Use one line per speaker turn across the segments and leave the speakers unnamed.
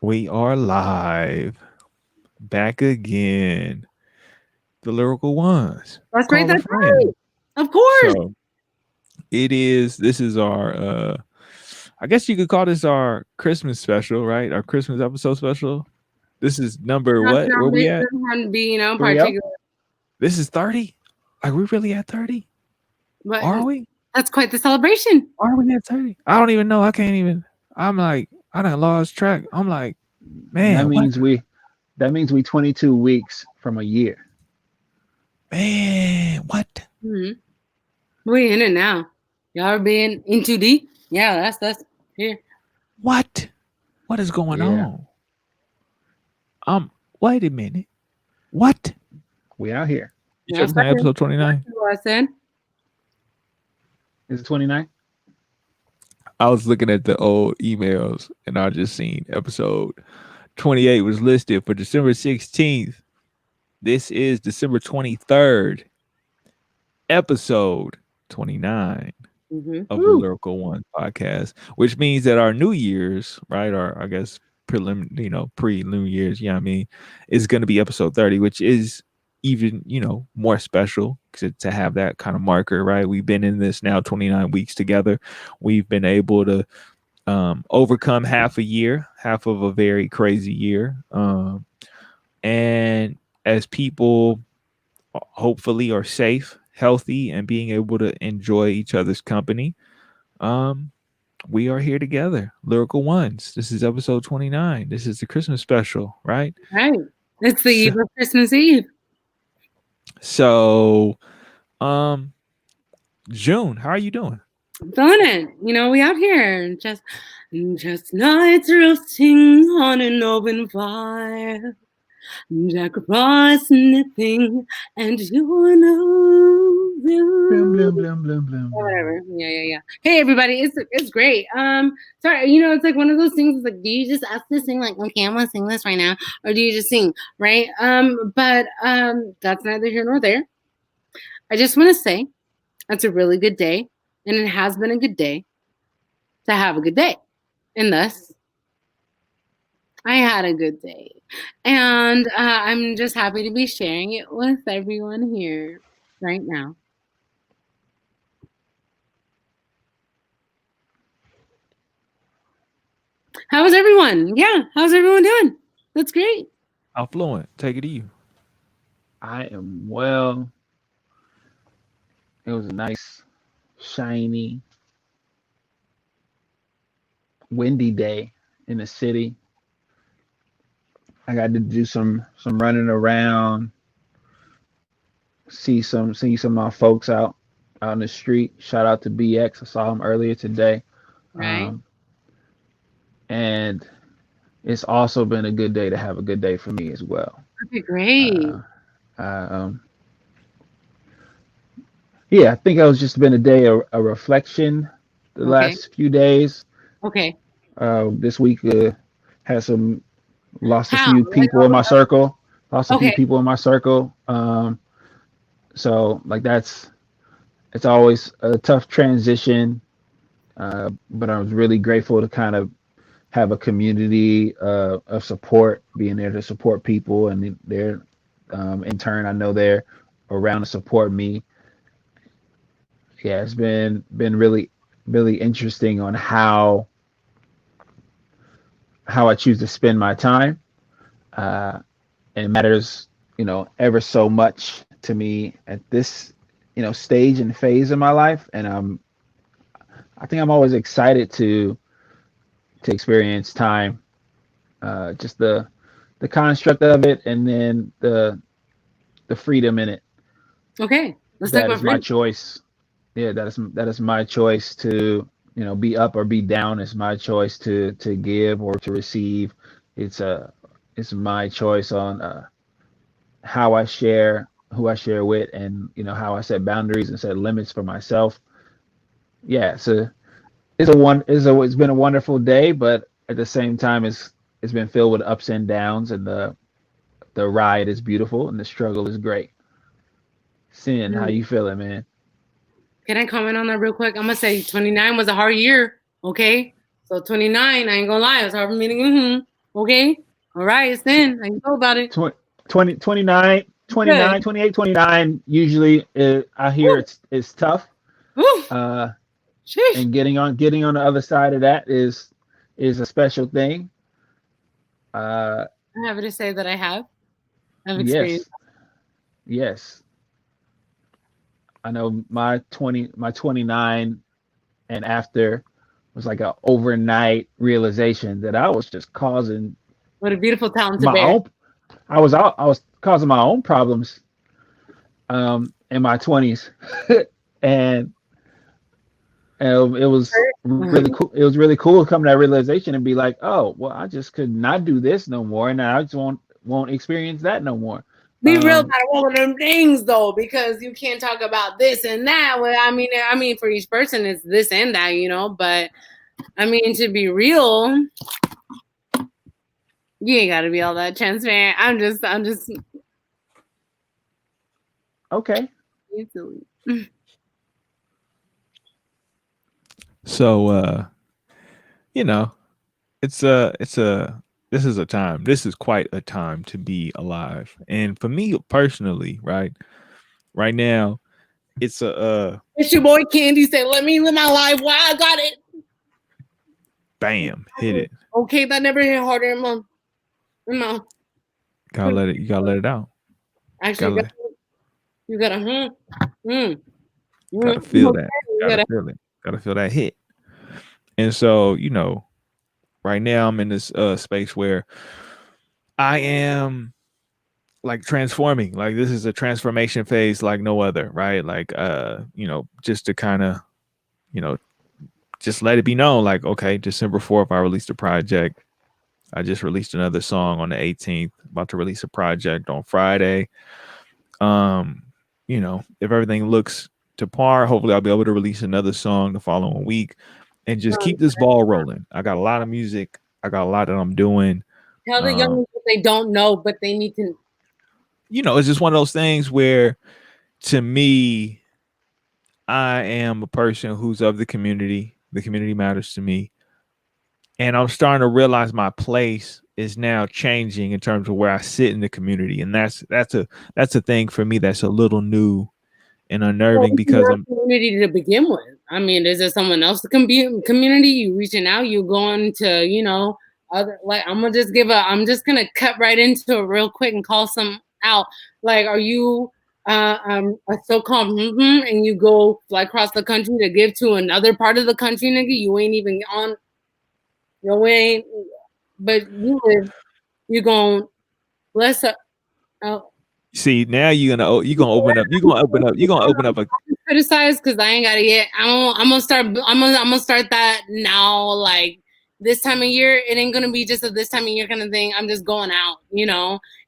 We are live. Back again. The Lyrical Ones.
That's right.
Call a
That's right.
friend.
Of course.
So this is our I guess you could call this our Christmas special, right? Our Christmas episode special. This is number
Not
what? Where we at?
to be,
Three up.
particular,
This is 30? Are we really at 30?
but
Are we?
that's quite the celebration.
Are we at 30? I don't even know. I can't even. I'm like, I done lost track. I'm like,
That
man, what?
means we that means we 22 weeks from a year.
Man, what?
Mm-hmm. We in it now. Y'all are being in too deep. Yeah, that's here.
What? What is going
Yeah,
on? Wait a minute. What?
we out here.
You sure
That's
this not episode 29?
what I said.
Is it 29?
I was looking at the old emails and I just seen episode 28 was listed for December 16th. This is December 23rd, episode 29
Mm-hmm.
of the
Woo.
Lyrical One podcast, which means that our New Year's, right? Our, I guess, pre New Year's, yeah, I mean, is going to be episode 30, which is even, more special to have that kind of marker, right? We've been in this now 29 weeks together. We've been able to overcome half a year, half of a very crazy year. And as people hopefully are safe, healthy, and being able to enjoy each other's company, um, we are here together. Lyrical Ones. This is episode 29. This is the Christmas special, right?
Right. It's the
So,
eve of Christmas Eve.
so um, June, how are you doing?
I'm feeling it. We out here just nights roasting on an open fire. Jack Frost sniffing, and you
Blim
know.
blim blim blim blim blim.
Whatever. Yeah. Hey everybody, it's great. Sorry, it's like one of those things. It's like, do you just ask to sing? Like, okay, I'm gonna sing this right now, or do you just sing, right? But that's neither here nor there. I just want to say it's a really good day, and it has been a good day to have a good day, and thus I had a good day, and I'm just happy to be sharing it with everyone here right now. How's everyone? Yeah, how's everyone doing? That's great.
Affluent. Take it to you.
I am well. It was a nice, shiny, windy day in the city. I got to do some running around, see some of my folks out in the street. Shout out to BX. I saw him earlier today.
Right.
Um, and it's also been a good day to have a good day for me as well.
Okay, great.
Uh, um, yeah, I think it's just been a day of a reflection the
Okay.
last few days.
Okay.
This week had some lost a
How?
few
Like,
people in my circle. Lost a few
okay.
people in my circle. So like it's always a tough transition. But I was really grateful to kind of have a community of support, being there to support people, and they're in turn, I know they're around to support me. Yeah, it's been really interesting on how I choose to spend my time. Uh, and it matters, ever so much to me at this, stage and phase of my life. And I think I'm always excited to experience time, just the construct of it, and then the freedom in it.
Okay. Let's talk
That
about
is my
freedom.
choice. Yeah, that is my choice to be up or be down. It's my choice to give or to receive. It's it's my choice on how I share, who I share with, and how I set boundaries and set limits for myself. Yeah, it's been a wonderful day, but at the same time, it's been filled with ups and downs, and the ride is beautiful and the struggle is great. Sin, how
Mm.
you feeling, man?
Can I comment on that real quick? I'm gonna say 29 was a hard year. Okay. So 29, I ain't gonna lie, it was hard for me to. Okay. All right. It's in. I know about it.
20, 29,
Good.
29, 28, 29. Usually, I hear
Woo.
it's tough.
Woo.
Uh,
Sheesh.
and getting on the other side of that is a special thing. Uh,
I'm happy to say that I've experienced.
yes, yes. I know my 29 and after was like a overnight realization that I was just causing
What a beautiful talent to
my
bear.
own. I was causing my own problems in my 20s, and it was really
Mhm.
cool. It was really cool coming to that realization and be like, oh, well, I just could not do this no more, and I just won't experience that no more.
Be real
Um,
about one of them things though, because you can't talk about this and that. Well, I mean, for each person, it's this and that, But I mean, to be real, you ain't got to be all that transparent. I'm just
okay,
easily.
So you know, it's a this is a time. This is quite a time to be alive. And for me personally, right now, it's a
It's your boy Candy said, "Let me live my life. Why I got it."
bam, hit it.
Okay, that never hit harder in my.
Gotta let it. You gotta let it out.
Actually,
Gotta let,
you gotta
gotta feel that.
you
Gotta
gotta.
feel it. Gotta feel that hit. And so, right now I'm in this space where I am like transforming. Like this is a transformation phase like no other, right? Like just to kind of, you know, just let it be known like okay, December 4th I released a project. I just released another song on the 18th, about to release a project on Friday. Um, if everything looks to par, hopefully I'll be able to release another song the following week and just keep this ball rolling. I got a lot of music. I got a lot that I'm doing.
Tell the young
Um,
people they don't know, but they need to.
it's just one of those things where to me, I am a person who's of the community. The community matters to me. And I'm starting to realize my place is now changing in terms of where I sit in the community. And that's a thing for me that's a little new and
Well,
unnerving
it's
because
your
I'm
community to begin with. I mean, is there someone else to community? You reaching out, you going to, other like I'm just gonna cut right into it real quick and call some out. Like, are you a so-called and you go fly across the country to give to another part of the country, nigga? You ain't even on your way, but you going bless up.
see now you're gonna open up a
Criticize because I ain't got it yet. I'm gonna start that now. Like this time of year, it ain't gonna be just a this time of year kind of thing. I'm just going out,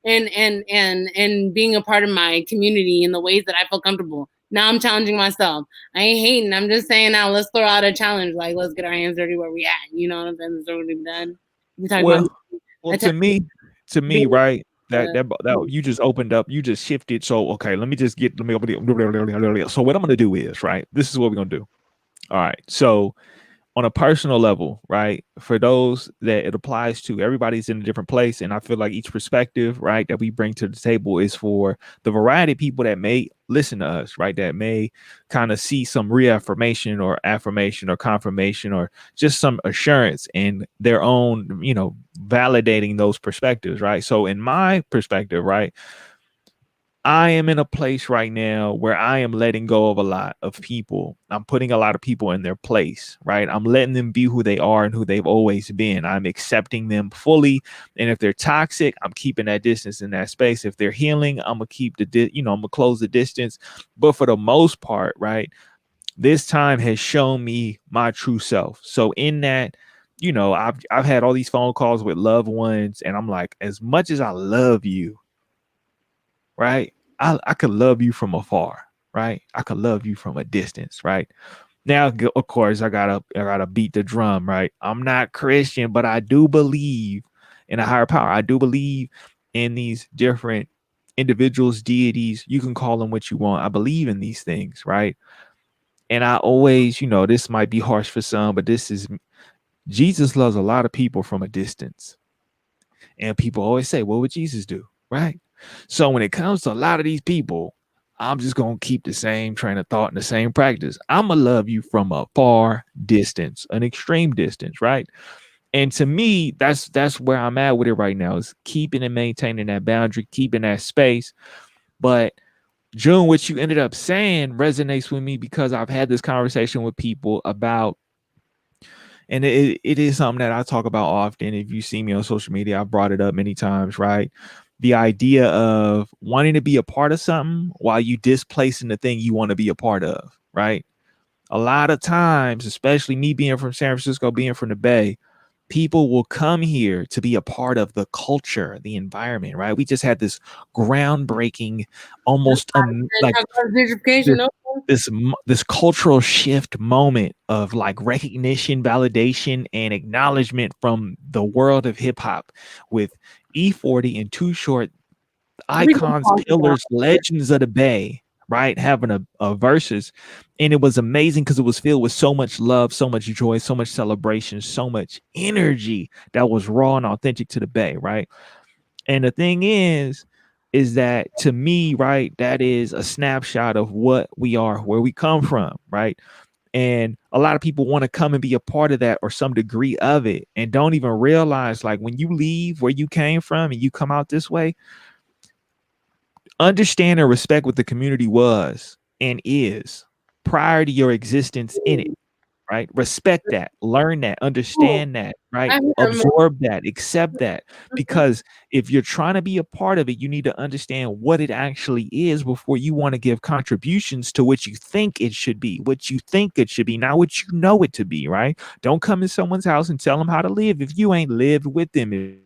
and being a part of my community in the ways that I feel comfortable. Now I'm challenging myself. I ain't hating. I'm just saying now let's throw out a challenge. Like let's get our hands dirty where we at. You know what I'm saying? That's what we've done. We talk about
well well
attack
to me,
being
right? That
uh,
that that you just opened up, you just shifted. So okay, let me open it. So what I'm gonna do is right. This is what we're gonna do. All right. So on a personal level, right? For those that it applies to, everybody's in a different place. And I feel like each perspective, right, that we bring to the table is for the variety of people that may listen to us, right? That may kind of see some reaffirmation or affirmation or confirmation or just some assurance in their own, validating those perspectives, right? So in my perspective, right? I am in a place right now where I am letting go of a lot of people. I'm putting a lot of people in their place, right? I'm letting them be who they are and who they've always been. I'm accepting them fully. And if they're toxic, I'm keeping that distance in that space. If they're healing, I'm gonna keep I'm gonna close the distance. But for the most part, right, this time has shown me my true self. So in that, I've had all these phone calls with loved ones, and I'm like, as much as I love you, right? I could love you from afar, right? I could love you from a distance, right? Now, of course, I gotta beat the drum, right? I'm not Christian, but I do believe in a higher power. I do believe in these different individuals, deities. You can call them what you want. I believe in these things, right? And I always, this might be harsh for some, but this is Jesus loves a lot of people from a distance. And people always say, what would Jesus do? Right. So when it comes to a lot of these people, I'm just going to keep the same train of thought and the same practice. I'm going to love you from a far distance, an extreme distance. Right. And to me, that's where I'm at with it right now, is keeping and maintaining that boundary, keeping that space. But June, what you ended up saying resonates with me because I've had this conversation with people about, and it is something that I talk about often. If you see me on social media, I've brought it up many times, right? The idea of wanting to be a part of something while you displacing the thing you want to be a part of, right? A lot of times, especially me being from San Francisco, being from the Bay, people will come here to be a part of the culture, the environment, right? We just had this groundbreaking, almost like
Gentrification, no.
this cultural shift moment of like recognition, validation, and acknowledgement from the world of hip hop with E40 and Too Short,
We can
icons,
talk about
pillars, legends of the Bay, right? Having a versus. And it was amazing because it was filled with so much love, so much joy, so much celebration, so much energy that was raw and authentic to the Bay, right? And the thing is that to me, right, that is a snapshot of what we are, where we come from, right? And a lot of people want to come and be a part of that or some degree of it and don't even realize, like, when you leave where you came from and you come out this way, understand and respect what the community was and is prior to your existence in it, right? Respect that, learn that,
Oh,
understand that, right?
I hear more.
Absorb that, accept that. Because if you're trying to be a part of it, you need to understand what it actually is before you want to give contributions to what you think it should be, what you think it should be, not what you know it to be, right? Don't come in someone's house and tell them how to live if you ain't lived with them, if you ain't experienced it.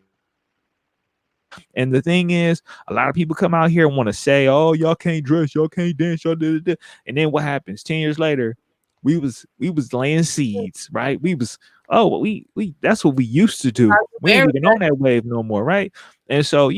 And the thing is, a lot of people come out here and want to say, "Oh, y'all can't dress, y'all can't dance, y'all did it." And then what happens? 10 years later, we was laying seeds, right? We was we that's what we used to do. We ain't
Very
even on that wave no more, right? And so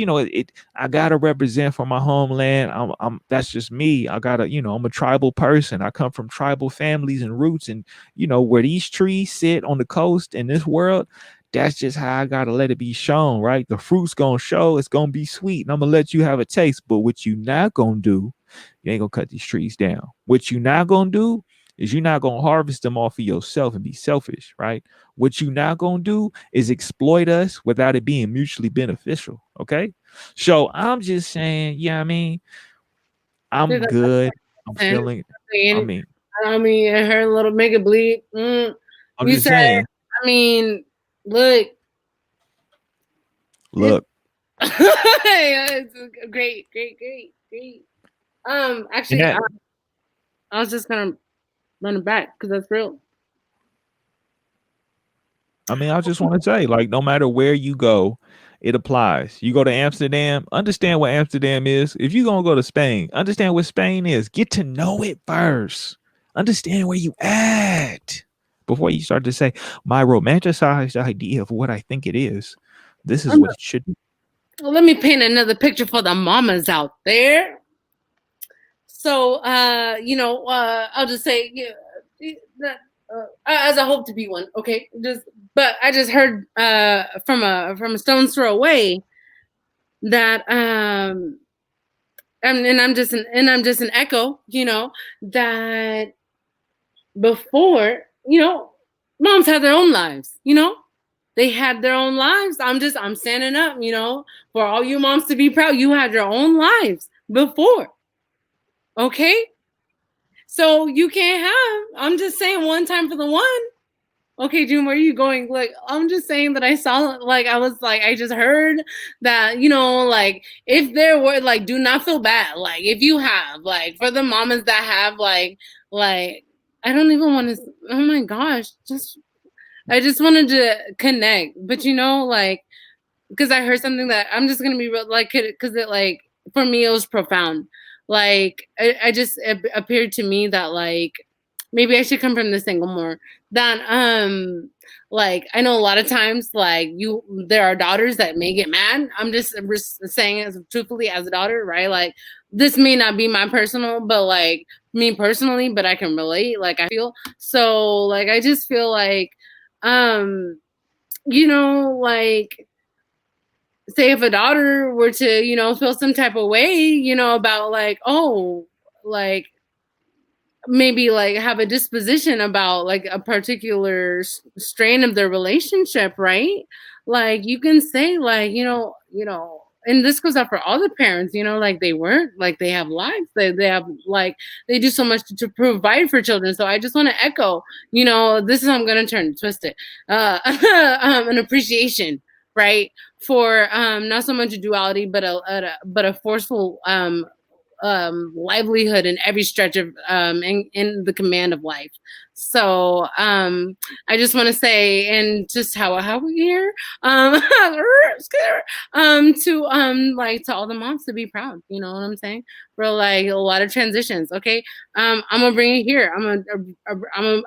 I gotta represent for my homeland. I'm that's just me. I gotta I'm a tribal person. I come from tribal families and roots, and where these trees sit on the coast in this world, that's just how I gotta let it be shown, right? The fruit's gonna show, it's gonna be sweet, and I'm gonna let you have a taste. But what you not gonna do, you ain't gonna cut these trees down. What you not gonna do is you're not gonna harvest them all for yourself and be selfish, right? What you not gonna do is exploit us without it being mutually beneficial. Okay. So I'm just saying, yeah, I mean, I'm good. I'm feeling, I
and
mean,
I mean, it hurt a little, make it bleed.
I'm
You
just
said,
saying,
I mean, look, it.
look,
It's great, great, great, great.
and
Actually,
that
I was just gonna run it back because that's real.
I mean, I just want to say, like, no matter where you go, it applies. You go to Amsterdam, understand what Amsterdam is. If you're going to go to Spain, understand what Spain is. Get to know it first. Understand where you at before you start to say, my romanticized idea of what I think it is. This is
Um,
what it should be.
Let me paint another picture for the mamas out there. So, I'll just say, yeah, that, as I hope to be one. Okay, but I just heard from a stone's throw away that and I'm just an echo, that before, moms had their own lives, they had their own lives. I'm standing up, for all you moms to be proud. You had your own lives before, okay? So you can't I'm just saying one time for the one. Okay, June, where are you going? Like, I'm just saying that I saw, like, I was like, I just heard that, like, if there were, like, do not feel bad. Like, if you have, like, for the mamas that have, like, I don't even want to, oh my gosh, I just wanted to connect. But, like, because I heard something that I'm just gonna be real, like, because it, like, for me it was profound. Like, I just, it appeared to me that, like, maybe I should come from this angle more. That like, I know a lot of times, like, there are daughters that may get mad. I'm just saying as truthfully as a daughter, right? Like, this may not be my personal, but like me personally, but I can relate. Like, I feel so, like, I just feel like, um, like, say if a daughter were to, feel some type of way, about like, oh, like maybe like have a disposition about like a particular strain of their relationship, right? Like you can say like, and this goes out for all the parents, like they weren't like they have lives, they have like they do so much to provide for children. So I just want to echo, this is how I'm gonna turn twist it. An appreciation, right? For not so much a duality, but a forceful livelihood in every stretch of in the command of life. So I just want to say, and just how we here, um, to like to all the moms to be proud. You know what I'm saying? For like a lot of transitions. Okay, I'm gonna bring it here. I'm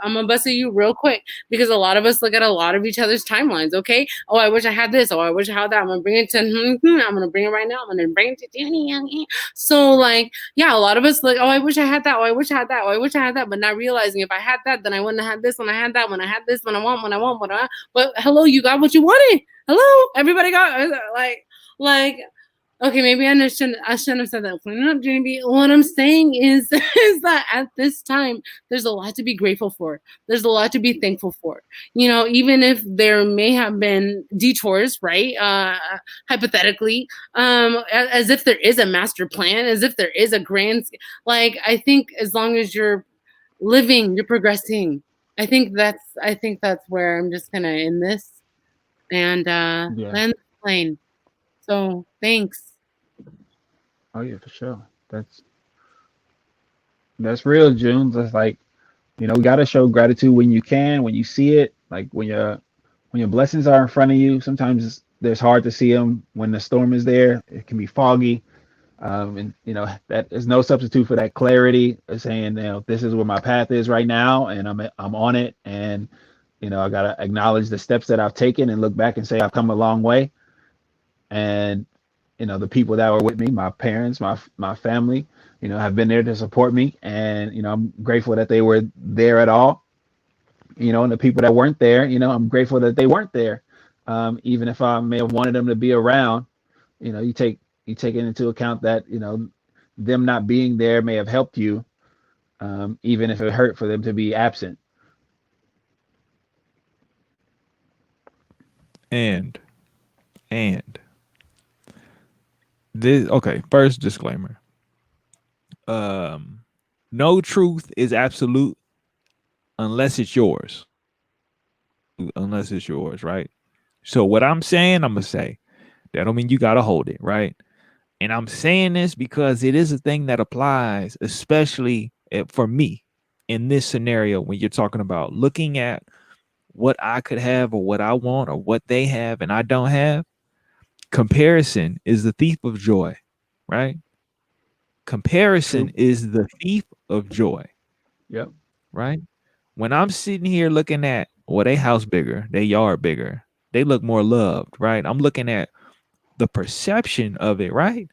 gonna bust at you real quick because a lot of us look at a lot of each other's timelines. Okay, oh I wish I had this. Oh I wish I had that. I'm gonna bring it to. I'm gonna bring it right now. I'm gonna bring it to Danny. So like, yeah, a lot of us like, oh, I wish I had that. Oh, I wish I had that. Oh, I wish I had that. But not realizing if I had that, then I wouldn't have had this when I had that. When I had this, when I want, when I. But hello, you got what you wanted. Hello, everybody got like okay, maybe I shouldn't have said that. Clean up, JB. What I'm saying is is that at this time, there's a lot to be grateful for. There's a lot to be thankful for. Even if there may have been detours, right? Hypothetically, as if there is a master plan, as if there is a grand. Like I think as long as you're living, you're progressing. I think that's where I'm just gonna end this and
Yeah.
land the plane. So thanks.
Oh yeah, for sure. That's real, June. That's like, we gotta show gratitude when you can, when you see it. Like when your blessings are in front of you. Sometimes there's hard to see them when the storm is there. It can be foggy. And that is no substitute for that clarity of saying, this is where my path is right now, and I'm on it, and I gotta acknowledge the steps that I've taken and look back and say I've come a long way, and the people that were with me, my parents, my family, have been there to support me, and I'm grateful that they were there at all, and the people that weren't there, I'm grateful that they weren't there, even if I may have wanted them to be around. You take it into account that them not being there may have helped you, even if it hurt for them to be absent.
And and this okay, first disclaimer. Um no truth is absolute unless it's yours. Unless it's yours, right? So what I'm saying, I'm gonna say. That don't mean you gotta hold it, right? And I'm saying this because it is a thing that applies, especially for me in this scenario when you're talking about looking at what I could have or what I want or what they have and I don't have. Comparison is the thief of joy, right? Comparison
True.
is the thief of joy,
Yep.
right? When I'm sitting here looking at, well, they house bigger, they yard bigger, they look more loved, right? I'm looking at the perception of it, right?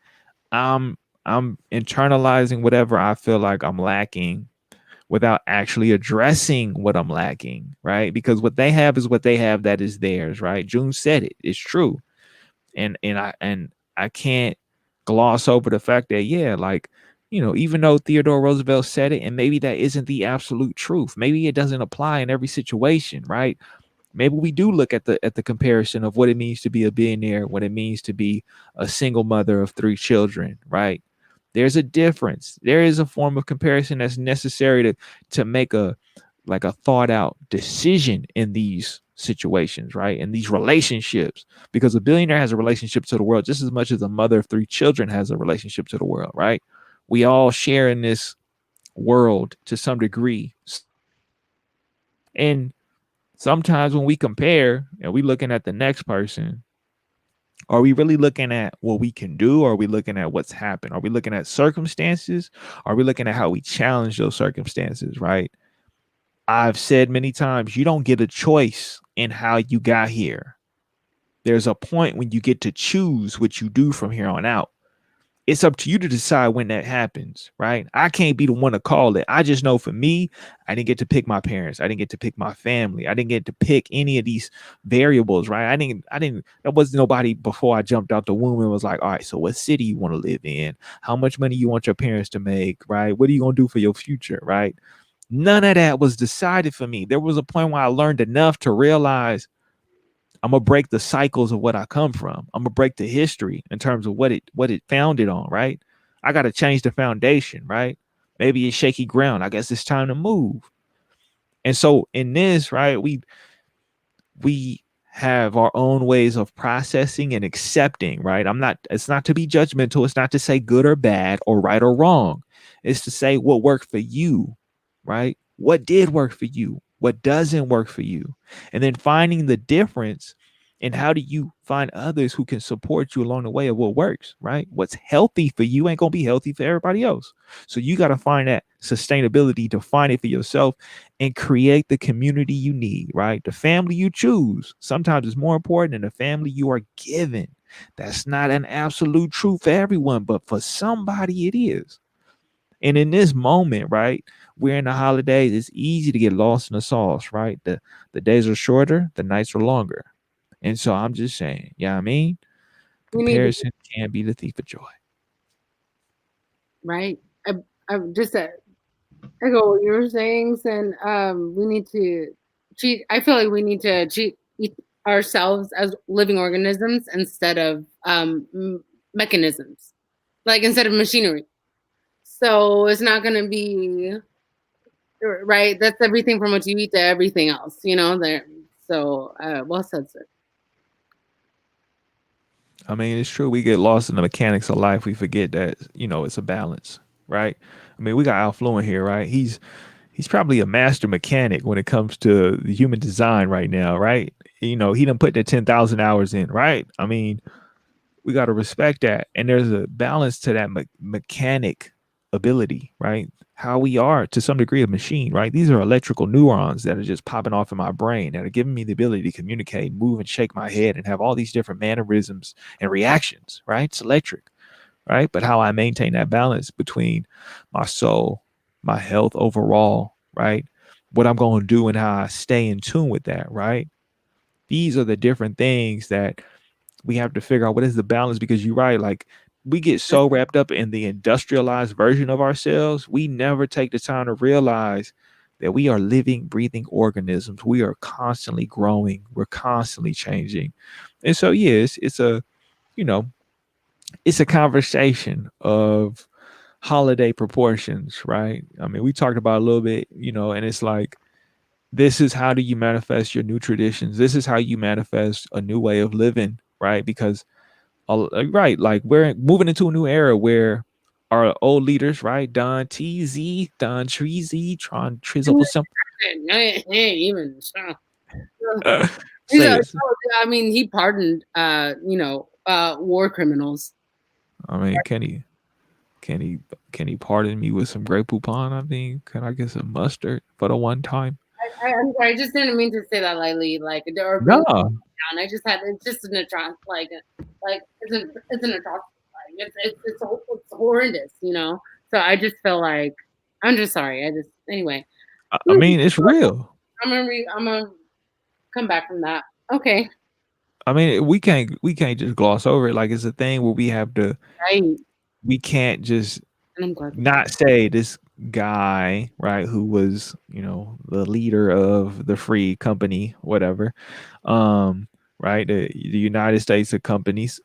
I'm I'm internalizing whatever I feel like I'm lacking without actually addressing what I'm lacking, right? Because what they have is what they have that is theirs, right? June said it. It's true. And I can't gloss over the fact that yeah, like, even though Theodore Roosevelt said it and maybe that isn't the absolute truth. Maybe it doesn't apply in every situation, right? Maybe we do look at the comparison of what it means to be a billionaire, what it means to be a single mother of three children, right? There's a difference. There is a form of comparison that's necessary to make a like a thought out decision in these situations, right? In these relationships, because a billionaire has a relationship to the world just as much as a mother of three children has a relationship to the world, right? We all share in this world to some degree. And sometimes when we compare and we looking at the next person, are we really looking at what we can do? Or are we looking at what's happened? Are we looking at circumstances? Are we looking at how we challenge those circumstances, right? I've said many times, you don't get a choice in how you got here. There's a point when you get to choose what you do from here on out. It's up to you to decide when that happens, right? I can't be the one to call it. I just know for me, I didn't get to pick my parents. I didn't get to pick my family. I didn't get to pick any of these variables, right? There wasn't nobody before I jumped out the womb and was like, all right, so what city you want to live in? How much money you want your parents to make, right? What are you going to do for your future, right? None of that was decided for me. There was a point where I learned enough to realize I'm gonna break the cycles of what I come from. I'm gonna break the history in terms of what it founded on, right? I gotta change the foundation, right? Maybe it's shaky ground. I guess it's time to move. And so in this, right, we have our own ways of processing and accepting, right? It's not to be judgmental, it's not to say good or bad or right or wrong. It's to say what worked for you, right? What did work for you? What doesn't work for you? And then finding the difference, and how do you find others who can support you along the way of what works, right? What's healthy for you ain't gonna be healthy for everybody else. So you got to find that sustainability to find it for yourself and create the community you need, right? The family you choose sometimes is more important than the family you are given. That's not an absolute truth for everyone, but for somebody it is. And in this moment, right, we're in the holidays, it's easy to get lost in the sauce, right? The days are shorter, the nights are longer. And so I'm just saying, yeah, I mean,
We need to,
comparison can be the thief of joy.
right? I just echo what you were saying, and we need to treat. I feel like we need to treat ourselves as living organisms instead of mechanisms, like instead of machinery. So it's not going to be right. That's everything from what you eat to everything else, you know. There. So well said, sir.
I mean, it's true. We get lost in the mechanics of life. We forget that, it's a balance, right? I mean, we got Al Fluent here, right? He's probably a master mechanic when it comes to the human design right now, right? He done put the 10,000 hours in, right? I mean, we got to respect that. And there's a balance to that mechanic ability, right? How we are to some degree a machine, right? These are electrical neurons that are just popping off in my brain that are giving me the ability to communicate, move, and shake my head and have all these different mannerisms and reactions, right? It's electric, right? But how I maintain that balance between my soul, my health overall, right? What I'm going to do and how I stay in tune with that, right? These are the different things that we have to figure out what is the balance, because you're right, like we get so wrapped up in the industrialized version of ourselves, we never take the time to realize that we are living breathing organisms. We are constantly growing, we're constantly changing. And so yeah, it's a you know it's a conversation of holiday proportions, right? I mean, we talked about a little bit, and it's like, this is how do you manifest your new traditions, this is how you manifest a new way of living, right? Because right, like we're moving into a new era where our old leaders, right? Don TZ, Don Treasy, Tron Trizzle, some
Even
say it.
I mean, he pardoned, war criminals.
I mean, can he pardon me with some Grey Poupon? I mean, can I get some mustard for the one time?
I'm sorry, I just didn't mean to say that lightly, like or bring it
No,
down. I just had it's just an atrocity, like it's an atrocity. Like it's horrendous, you know. So I just feel like I'm just sorry. I just anyway.
I mean it's real.
I'm gonna come back from that. Okay,
I mean, we can't just gloss over it. Like it's a thing where
right.
we can't just
And I'm glad.
not say this guy, right, who was, the leader of the free company, whatever, right, the United States of companies,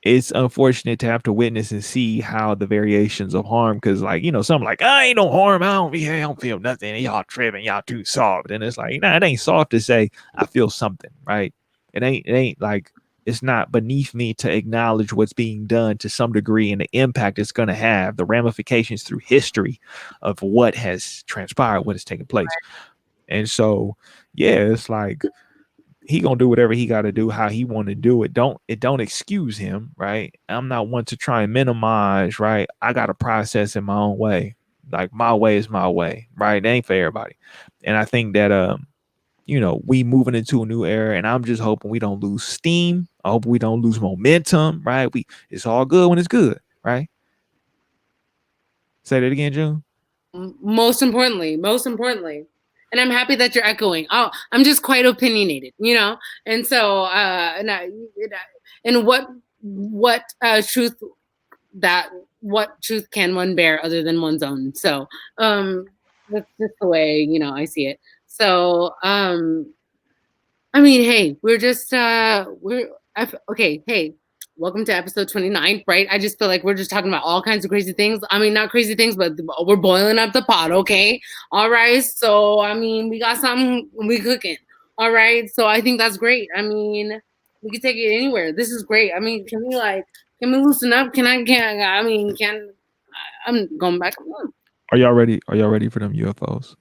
it's unfortunate to have to witness and see how the variations of harm, because like, some like, I ain't no harm, I don't feel nothing, y'all tripping, y'all too soft. And it's like, nah, it ain't soft to say I feel something, right? It ain't like, it's not beneath me to acknowledge what's being done to some degree and the impact it's going to have, the ramifications through history of what has transpired, what has taken place. And so yeah, it's like he gonna do whatever he got to do how he want to do it. Don't excuse him, right? I'm not one to try and minimize, right? I got to process in my own way. Like my way is my way, right? It ain't for everybody. And I think that we moving into a new era, and I'm just hoping we don't lose steam. I hope we don't lose momentum, right? It's all good when it's good, right? Say that again, June.
Most importantly, and I'm happy that you're echoing. Oh, I'm just quite opinionated, and so and truth that what truth can one bear other than one's own? So um that's just the way I see it. So I mean, hey, we're just okay. Hey, welcome to episode 29, right? I just feel like we're just talking about all kinds of crazy things. I mean, not crazy things, but we're boiling up the pot, okay? All right. So I mean, we got something we cooking. All right. So I think that's great. I mean, we can take it anywhere. This is great. I mean, can we loosen up? Can I'm going back.
Are y'all ready? Are y'all ready for them UFOs?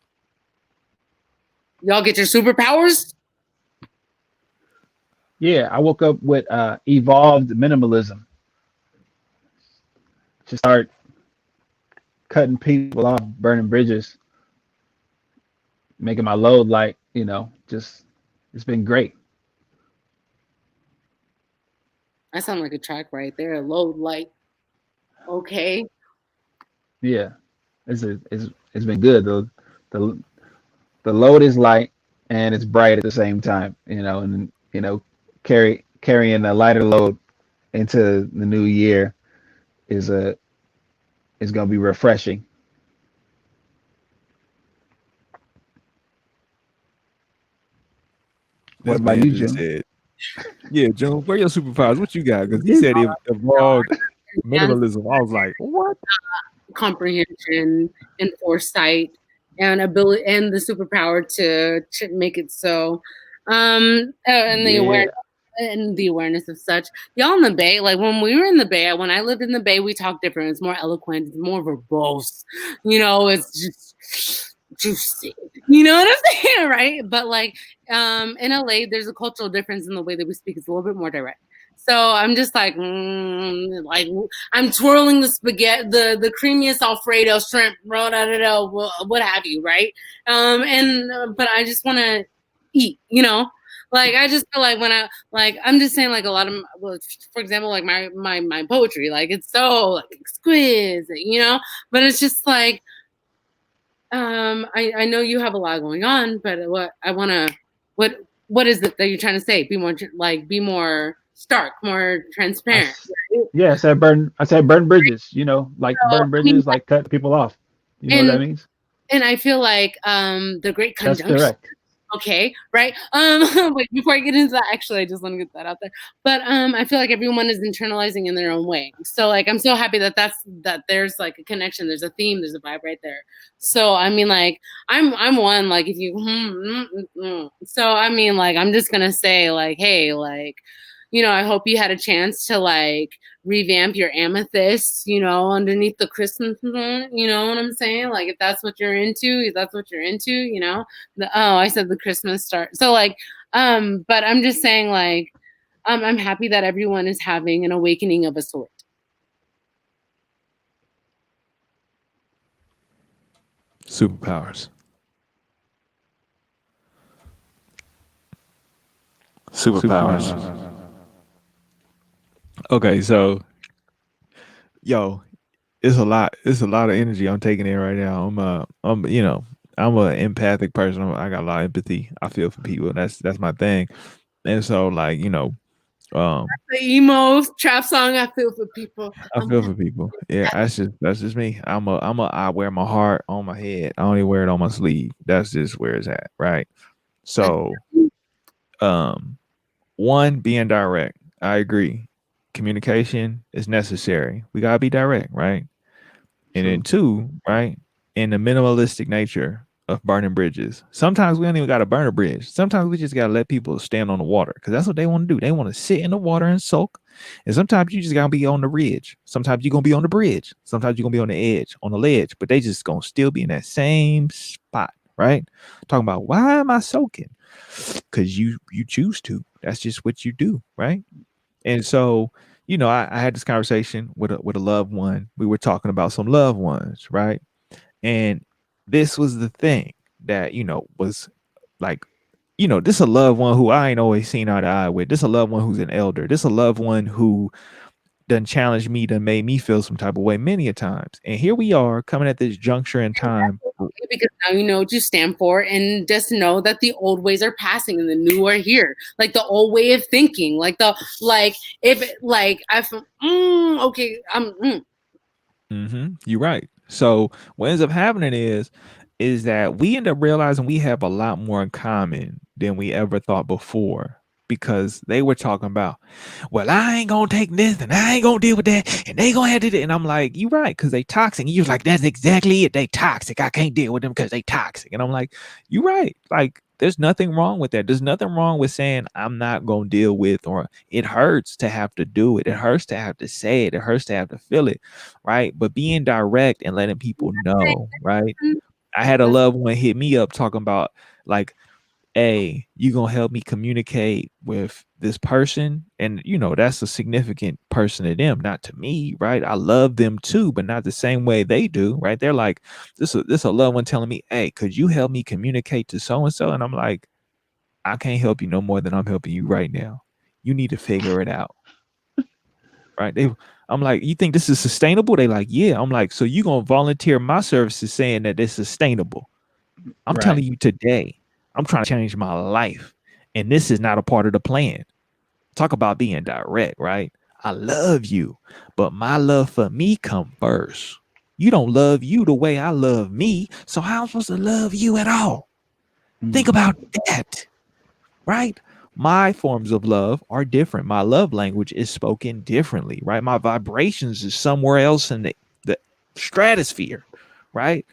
Y'all get your superpowers?
Yeah, I woke up with evolved minimalism. Just start cutting people off, burning bridges, making my load light. Just it's been great.
That sounds like a track right there. Load light. Okay.
Yeah, it's been good. The the load is light and it's bright at the same time. And carrying a lighter load into the new year is a is gonna be refreshing. What
This
about
man
you,
just
Jim?
said, "Yeah, June, where your superpowers? What you got?" Because he said it evolved
And
minimalism. I was like, "What?"
comprehension and foresight and ability and the superpower to make it so. And
Yeah,
the awareness of such. Y'all in the Bay, like when we were in the Bay, when I lived in the Bay, we talked different. It's more eloquent, it's more verbose. It's just juicy. You know what I'm saying, right? But like in LA, there's a cultural difference in the way that we speak. It's a little bit more direct. So I'm just like I'm twirling the spaghetti, the creamiest Alfredo shrimp, what have you, right? And but I just want to eat, Like I just feel like when I like I'm just saying like a lot of well, for example, like my poetry, like it's so like exquisite, But it's just like I know you have a lot going on, but what what is it that you're trying to say? Be more stark, more
I
transparent.
s- yeah, I said burn bridges. Like
So,
burn
I mean,
bridges, like cut people off. You know what that
and
means?
and I feel like the Great
That's
Conjunction.
correct.
Okay, right. Wait, before I get into that, actually, I just want to get that out there. But I feel like everyone is internalizing in their own way. So like, I'm so happy that there's like a connection, there's a theme, there's a vibe right there. So I mean, like, I'm one like if you. So I mean, like, I'm just gonna say like, hey, like, I hope you had a chance to like revamp your amethyst, underneath the Christmas moon. You know what I'm saying? Like, if that's what you're into, I said the Christmas start. So like, but I'm just saying like, I'm happy that everyone is having an awakening of a sort.
Superpowers. Superpowers. Okay, so yo, it's a lot. It's a lot of energy I'm taking in right now. I'm an empathic person. I got a lot of empathy. I feel for people. That's my thing. And so like, um,
The emo trap song, I feel for people.
I feel for people. Yeah, that's just me. I wear my heart on my head. I only wear it on my sleeve. That's just where it's at, right? So, um, one, being direct. I agree. Communication is necessary. We gotta be direct, right? And then
True.
two, right? In the minimalistic nature of burning bridges. Sometimes we don't even gotta burn a bridge. Sometimes we just gotta let people stand on the water because that's what they want to do. They want to sit in the water and soak. And sometimes you just gotta be on the ridge. Sometimes you're gonna be on the bridge. Sometimes you're gonna be on the edge, on the ledge, but they just gonna still be in that same spot, right? Talking about why am I soaking? Because you choose to. That's just what you do, right? And so, I had this conversation with a loved one. We were talking about some loved ones, right? And this was the thing that, was like, this a loved one who I ain't always seen eye to eye with. This a loved one who's an elder. This a loved one who done challenged me, done made me feel some type of way many a times. And here we are coming at this juncture in time.
Because now you know what you stand for, and just know that the old ways are passing and the new are here. Like the old way of thinking, okay,
You're right. So what ends up happening is that we end up realizing we have a lot more in common than we ever thought before, because they were talking about, well, I ain't gonna take this and I ain't gonna deal with that and they gonna have to do it. And I'm like, you right, because they toxic. And you're like, that's exactly it. They toxic. I can't deal with them because they toxic. And I'm like, you right. Like, there's nothing wrong with that. There's nothing wrong with saying I'm not gonna deal with, or it hurts to have to do it. It hurts to have to say it. It hurts to have to feel it, right? But being direct and letting people know, right? I had a loved one hit me up talking about, like, hey, you gonna help me communicate with this person? And that's a significant person to them, not to me, right? I love them too, but not the same way they do, right? They're like, this a loved one telling me, hey, could you help me communicate to so and so? And I'm like, I can't help you no more than I'm helping you right now. You need to figure it out, right? I'm like, you think this is sustainable? They like, yeah. I'm like, so you gonna volunteer my services saying that it's sustainable? I'm
Right.
telling you today, I'm trying to change my life. And this is not a part of the plan. Talk about being direct, right? I love you, but my love for me come first. You don't love you the way I love me. So how am I supposed to love you at all? Think
Mm.
about that, right? My forms of love are different. My love language is spoken differently, right? My vibrations is somewhere else in the stratosphere, right?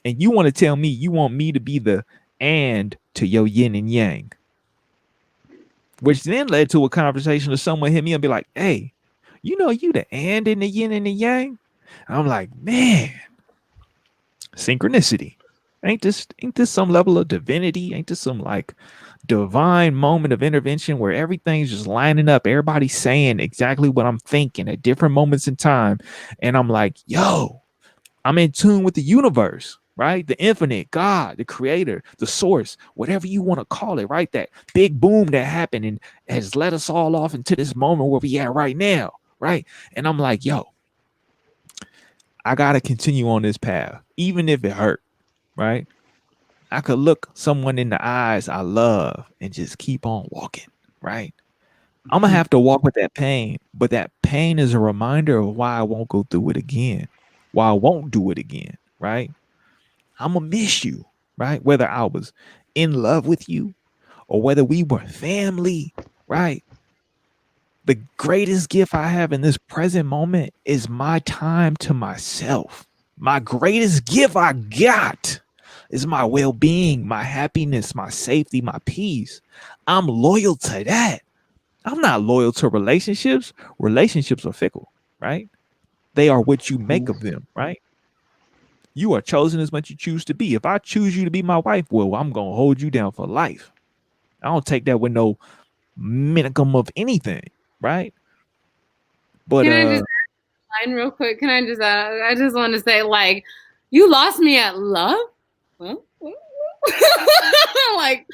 And you want to tell me you want me to be the and to your yin and yang, which then led to a conversation of someone hit me and be like, hey, you the and in the yin and the yang. I'm like, man, synchronicity. Ain't this some level of divinity? Ain't this some like divine moment of intervention where everything's just lining up? Everybody's saying exactly what I'm thinking at different moments in time. And I'm like, yo, I'm in tune with the universe, right? The infinite, God, the creator, the source, whatever you want to call it, right? That big boom that happened and has led us all off into this moment where we at right now, right? And I'm like, yo, I got to continue on this path, even if it hurt, right? I could look someone in the eyes I love and just keep on walking, right? I'm going to have to walk with that pain, but that pain is a reminder of why I won't go through it again, why I won't do it again, right? I'm gonna miss you, right? Whether I was in love with you or whether we were family, right? The greatest gift I have in this present moment is my time to myself. My greatest gift I got is my well being, my happiness, my safety, my peace. I'm loyal to that. I'm not loyal to relationships. Relationships are fickle, right? They are what you make of them, right? You are chosen as much you choose to be. If I choose you to be my wife, well, I'm gonna hold you down for life. I don't take that with no minicum of anything, right? But
can I just line real quick? Can I just I just want to say, like, you lost me at love. Well, like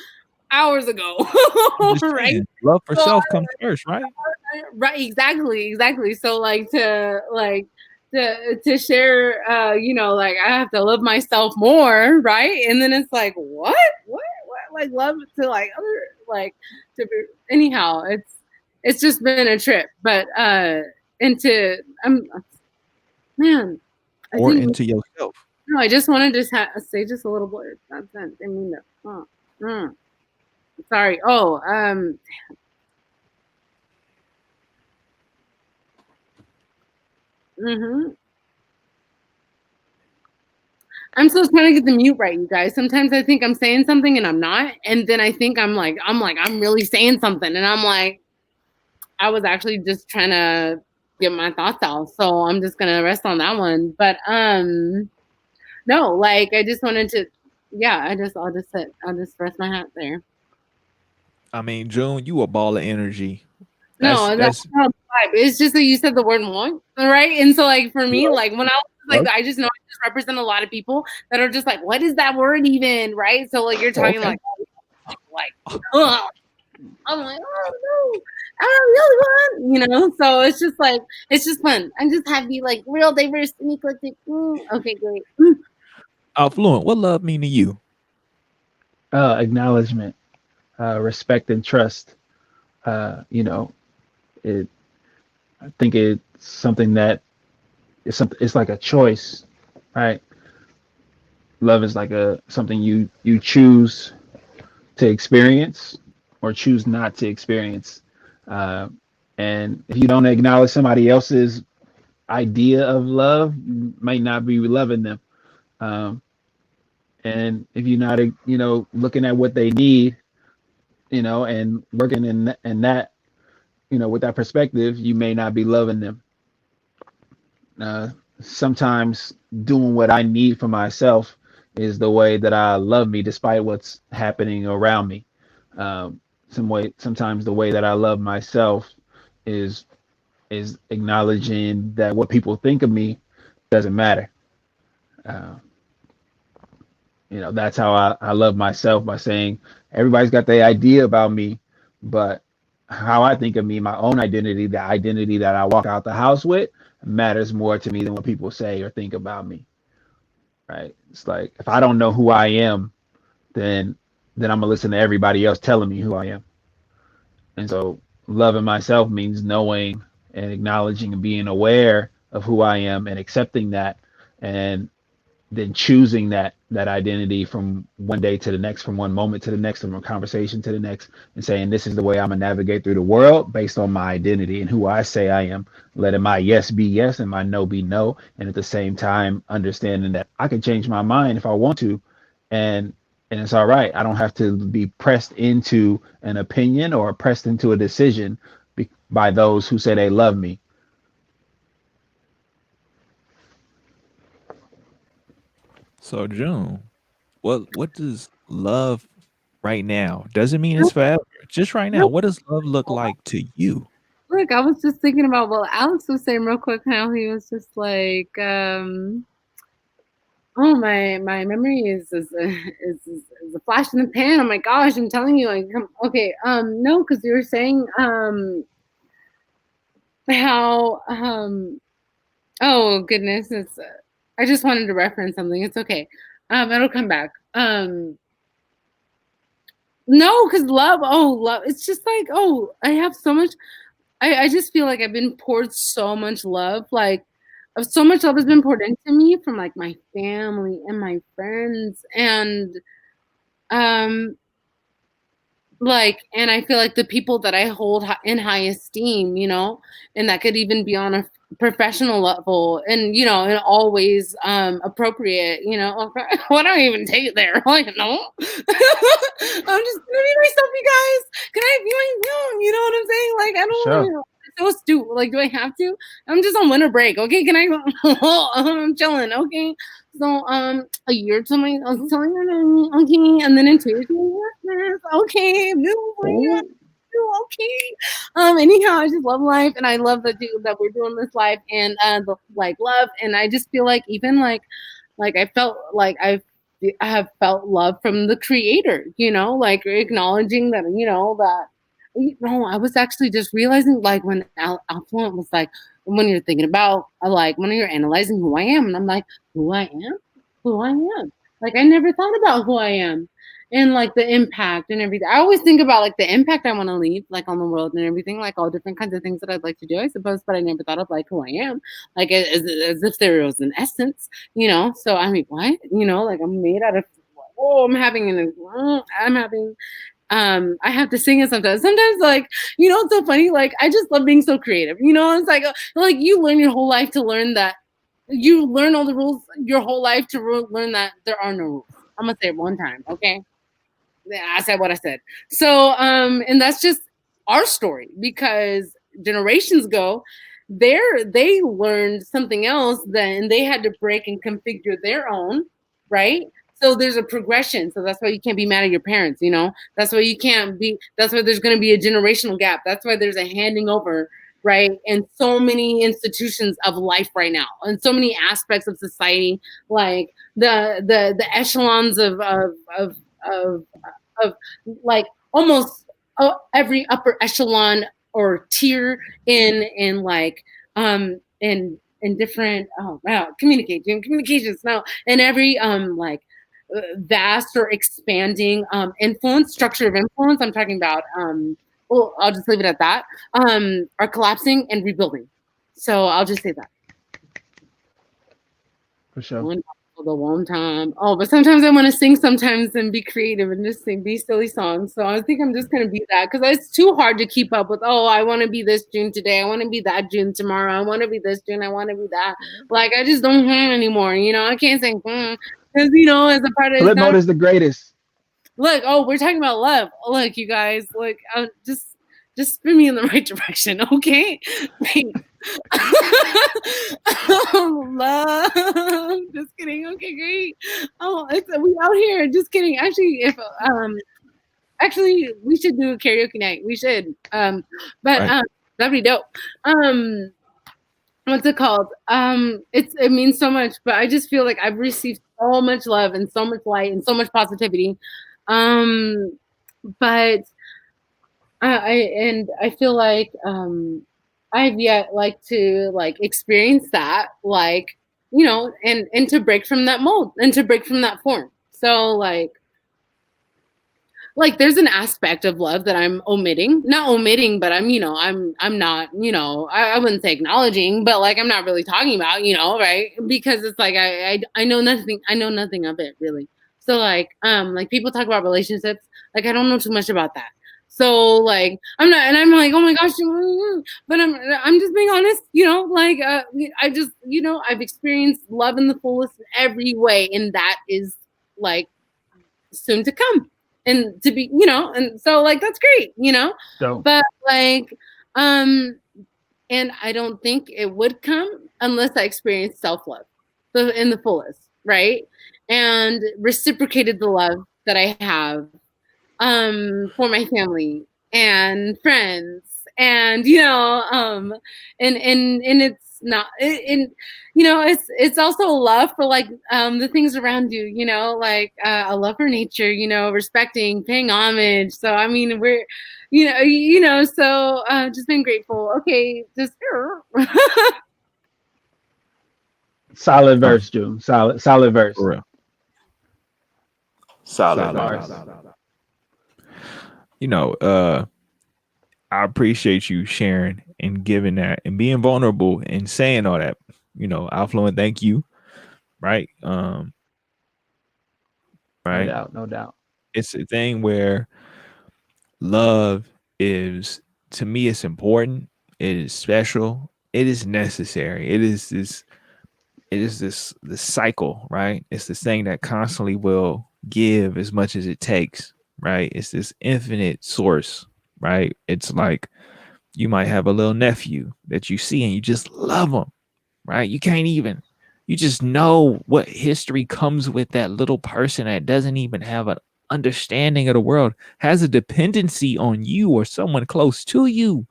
hours ago,
I'm just
right?
saying, love for
So
self comes first, right?
right, exactly. So to share, like I have to love myself more, right? And then it's like, what, like love to like other, like to be, anyhow. It's just been a trip, but into man, I
Or
think
into yourself.
no, I just wanted to say just a little bit. Nonsense. I mean, sorry. Oh, mhm. I'm still trying to get the mute right, you guys. Sometimes I think I'm saying something and I'm not, and then I think I'm really saying something, and I'm like, I was actually just trying to get my thoughts out. So I'm just gonna rest on that one. But no, like I just wanted to, yeah. I'll just rest my hat there.
I mean, June, you a ball of energy. That's
No, that's
that's
not the vibe. It's just that you said the word "want," right? And so, like for me,
love,
like when I was like,
love.
I just know I just represent a lot of people that are just like, "What is that word even?" Right? So, like you're
Oh,
talking
okay.
like like, ugh. I'm like, oh no, I'm the only one. So it's just fun. I'm just happy, like real diverse and eclectic. Okay, great.
Fluent, what love mean to you?
Acknowledgement, respect, and trust. You know, it. I think it's something that it's something. It's like a choice, right? Love is like a something you choose to experience or choose not to experience. Uh, and if you don't acknowledge somebody else's idea of love, you might not be loving them. Um, and if you're not, looking at what they need, and working in that, with that perspective, you may not be loving them. Uh, Sometimes doing what I need for myself is the way that I love me, despite what's happening around me. Sometimes the way that I love myself is acknowledging that what people think of me doesn't matter. Uh, that's how I love myself, by saying everybody's got their idea about me, but how I think of me, my own identity, the identity that I walk out the house with, matters more to me than what people say or think about me. Right? It's like if I don't know who I am, then I'm gonna listen to everybody else telling me who I am. And so loving myself means knowing and acknowledging and being aware of who I am and accepting that, and then choosing that identity from one day to the next, from one moment to the next, from a conversation to the next, and saying this is the way I'm gonna navigate through the world based on my identity and who I say I am, letting my yes be yes and my no be no, and at the same time understanding that I can change my mind if I want to, and it's all right. I don't have to be pressed into an opinion or pressed into a decision by those who say they love me.
So June, what does love right now? Doesn't mean it's forever. Just right now, what does love look like to you?
Look, I was just thinking about what Alex was saying real quick. How he was just like, oh my memory is a flash in the pan. Oh my gosh, I'm telling you, like, okay, no, because you were saying how oh goodness, it's I just wanted to reference something. It's okay, it'll come back. No, because love, oh love, it's just like, oh, I have so much. I just feel like I've been poured so much love, like so much love has been poured into me from like my family and my friends, and um like, and I feel like the people that I hold in high esteem, and that could even be on a professional level, and in always appropriate, what do I even take it there? Like, no. I'm just gonna be myself, you guys. Can I be myself? You know what I'm saying? Like, I don't want
Sure.
to. So stupid. Like, do I have to? I'm just on winter break. Okay, can I? I'm chilling. Okay, so a year to my, I was telling her, okay, and then in 2 years, yes, okay, no,
Ooh.
okay. Anyhow, I just love life, and I love that we're doing this life, and the like love, and I just feel like even like I felt like I have felt love from the creator, like acknowledging that, that. No, I was actually just realizing, like, when Affluent was like, when you're thinking about, like, when you're analyzing who I am, and I'm like, who I am, who I am. Like, I never thought about who I am and like the impact and everything. I always think about like the impact I want to leave, like on the world and everything, like all different kinds of things that I'd like to do, I suppose. But I never thought of like who I am, like as if there was an essence, So I mean, what, like I'm made out of. Oh, I'm having I have to sing it sometimes. Sometimes, like, it's so funny. Like, I just love being so creative. It's like you learn your whole life to learn that you learn all the rules your whole life to learn that there are no rules. I'm gonna say it one time, okay? Yeah, I said what I said. So, and that's just our story because generations ago, they learned something else, then they had to break and configure their own, right? So there's a progression. So that's why you can't be mad at your parents, That's why you can't be. That's why there's going to be a generational gap. That's why there's a handing over, right? And so many institutions of life right now, and so many aspects of society, like the echelons of of like almost every upper echelon or tier in like in different oh wow communications now in every like vast or expanding influence structure of influence. I'm talking about well, I'll just leave it at that, are collapsing and rebuilding. So I'll just say that.
For sure.
One for the one time. Oh, but sometimes I want to sing sometimes and be creative and just sing, be silly songs. So I think I'm just going to be that because it's too hard to keep up with. Oh, I want to be this June today. I want to be that June tomorrow. I want to be this June. I want to be that. Like, I just don't have anymore. You know, I can't sing because, you know, as a part of it's
Flip
not
mode is the greatest.
look, oh, we're talking about love. Look, you guys, look, just spin me in the right direction, okay? Thanks. Oh, love. Just kidding. Okay, great. Oh, it's we out here. Just kidding. Actually, if actually we should do a karaoke night. We should. But
Right.
that'd be dope. Um, what's it called? It means so much, but I just feel like I've received so much love and so much light and so much positivity. Um, but I feel like I've yet like to like experience that, like, you know, and to break from that mold and to break from that form. So like there's an aspect of love that I'm omitting, not omitting, but I'm, you know, I'm not, you know, I wouldn't say acknowledging, but like I'm not really talking about, you know, right? Because it's like I know nothing of it really. So like people talk about relationships, like I don't know too much about that. So like I'm not, and I'm like, oh my gosh, but I'm just being honest, you know, like I just, you know, I've experienced love in the fullest in every way, and that is like soon to come and to be, you know, and so like that's great, you know,
So
but like um and I don't think it would come unless I experienced self-love in the fullest, right? And reciprocated the love that I have for my family and friends, and you know and it's not and you know it's also a love for like the things around you, you know, like a love for nature, you know, respecting, paying homage. So I mean we're, you know, so just being grateful. Okay, just
solid
Oh,
verse, June. Solid verse.
for real. Solid,
Solid
solid.
verse.
You know, I appreciate you sharing and giving that and being vulnerable and saying all that. You know, Affluent, thank you. Right.
No
Right.
doubt. No doubt.
It's a thing where love is, to me, it's important. It is special. It is necessary. It is this cycle, right? It's this thing that constantly will give as much as it takes, right? It's this infinite source, right? It's like you might have a little nephew that you see and you just love him, right? You can't even, you just know what history comes with that little person that doesn't even have an understanding of the world, has a dependency on you or someone close to you,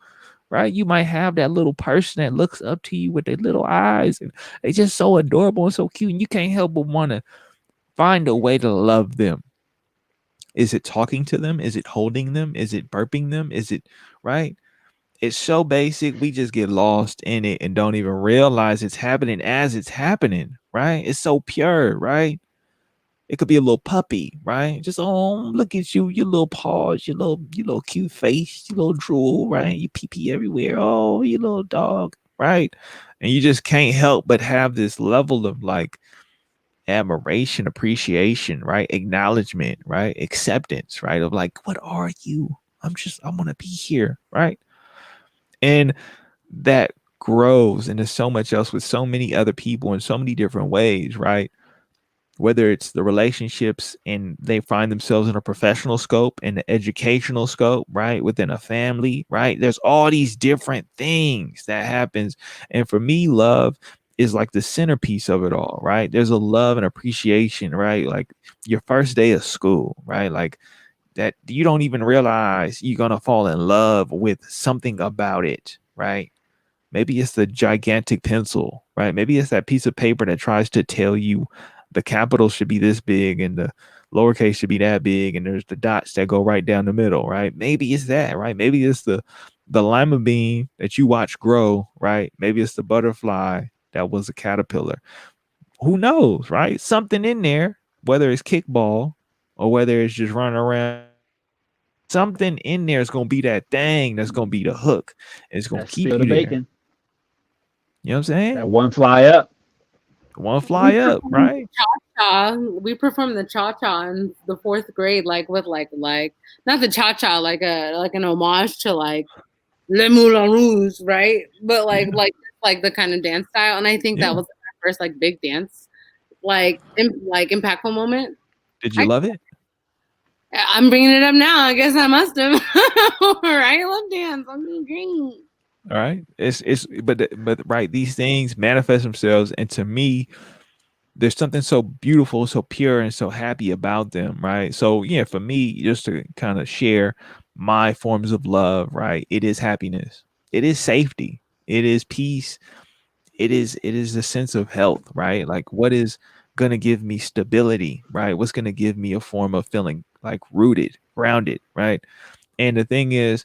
right? You might have that little person that looks up to you with their little eyes and they just so adorable and so cute. And you can't help but want to find a way to love them. Is it talking to them? Is it holding them? Is it burping them? Is it right? It's so basic. We just get lost in it and don't even realize it's happening as it's happening, right? It's so pure, right? It could be a little puppy, right? Just oh, look at you, your little paws, your little cute face, your little drool, right? You pee pee everywhere. Oh, your little dog, right? And you just can't help but have this level of like admiration, appreciation, right? Acknowledgement, right? Acceptance, right? Of like, what are you? I want to be here, right? And that grows into so much else with so many other people in so many different ways, right? Whether it's the relationships and they find themselves in a professional scope, in the educational scope, right? Within a family, right? There's all these different things that happens. And for me, love is like the centerpiece of it all, right? There's a love and appreciation, right? Like your first day of school, right? Like that you don't even realize you're going to fall in love with something about it, right? Maybe it's the gigantic pencil, right? Maybe it's that piece of paper that tries to tell you the capital should be this big and lowercase should be that big, and there's the dots that go right down the middle, right? Maybe it's that, right? Maybe it's the lima bean that you watch grow, right? Maybe it's the butterfly that was a caterpillar. Who knows, right? Something in there, whether it's kickball or whether it's just running around, something in there is gonna be that thing that's gonna be the hook. And it's gonna
That's
keep
still the
you there.
bacon.
You know what I'm saying?
That one fly up.
One
We
fly up,
performed the
right?
cha-cha. We performed the cha-cha in the fourth grade, like with like not the cha-cha, like an homage to like Le Moulin Rouge, right? But
Yeah.
like the kind of dance style, and I think that
Yeah.
was my first like big dance, like impactful moment.
Did you
I
love it?
I'm bringing it up now. I guess I must have. Right? I love dance. I'm being green.
All right. But right, these things manifest themselves, and to me, there's something so beautiful, so pure, and so happy about them, right? So yeah, for me, just to kind of share my forms of love, right? It is happiness. It is safety. It is peace. It is a sense of health, right? Like what is gonna give me stability, right? What's gonna give me a form of feeling like rooted, grounded, right? And the thing is,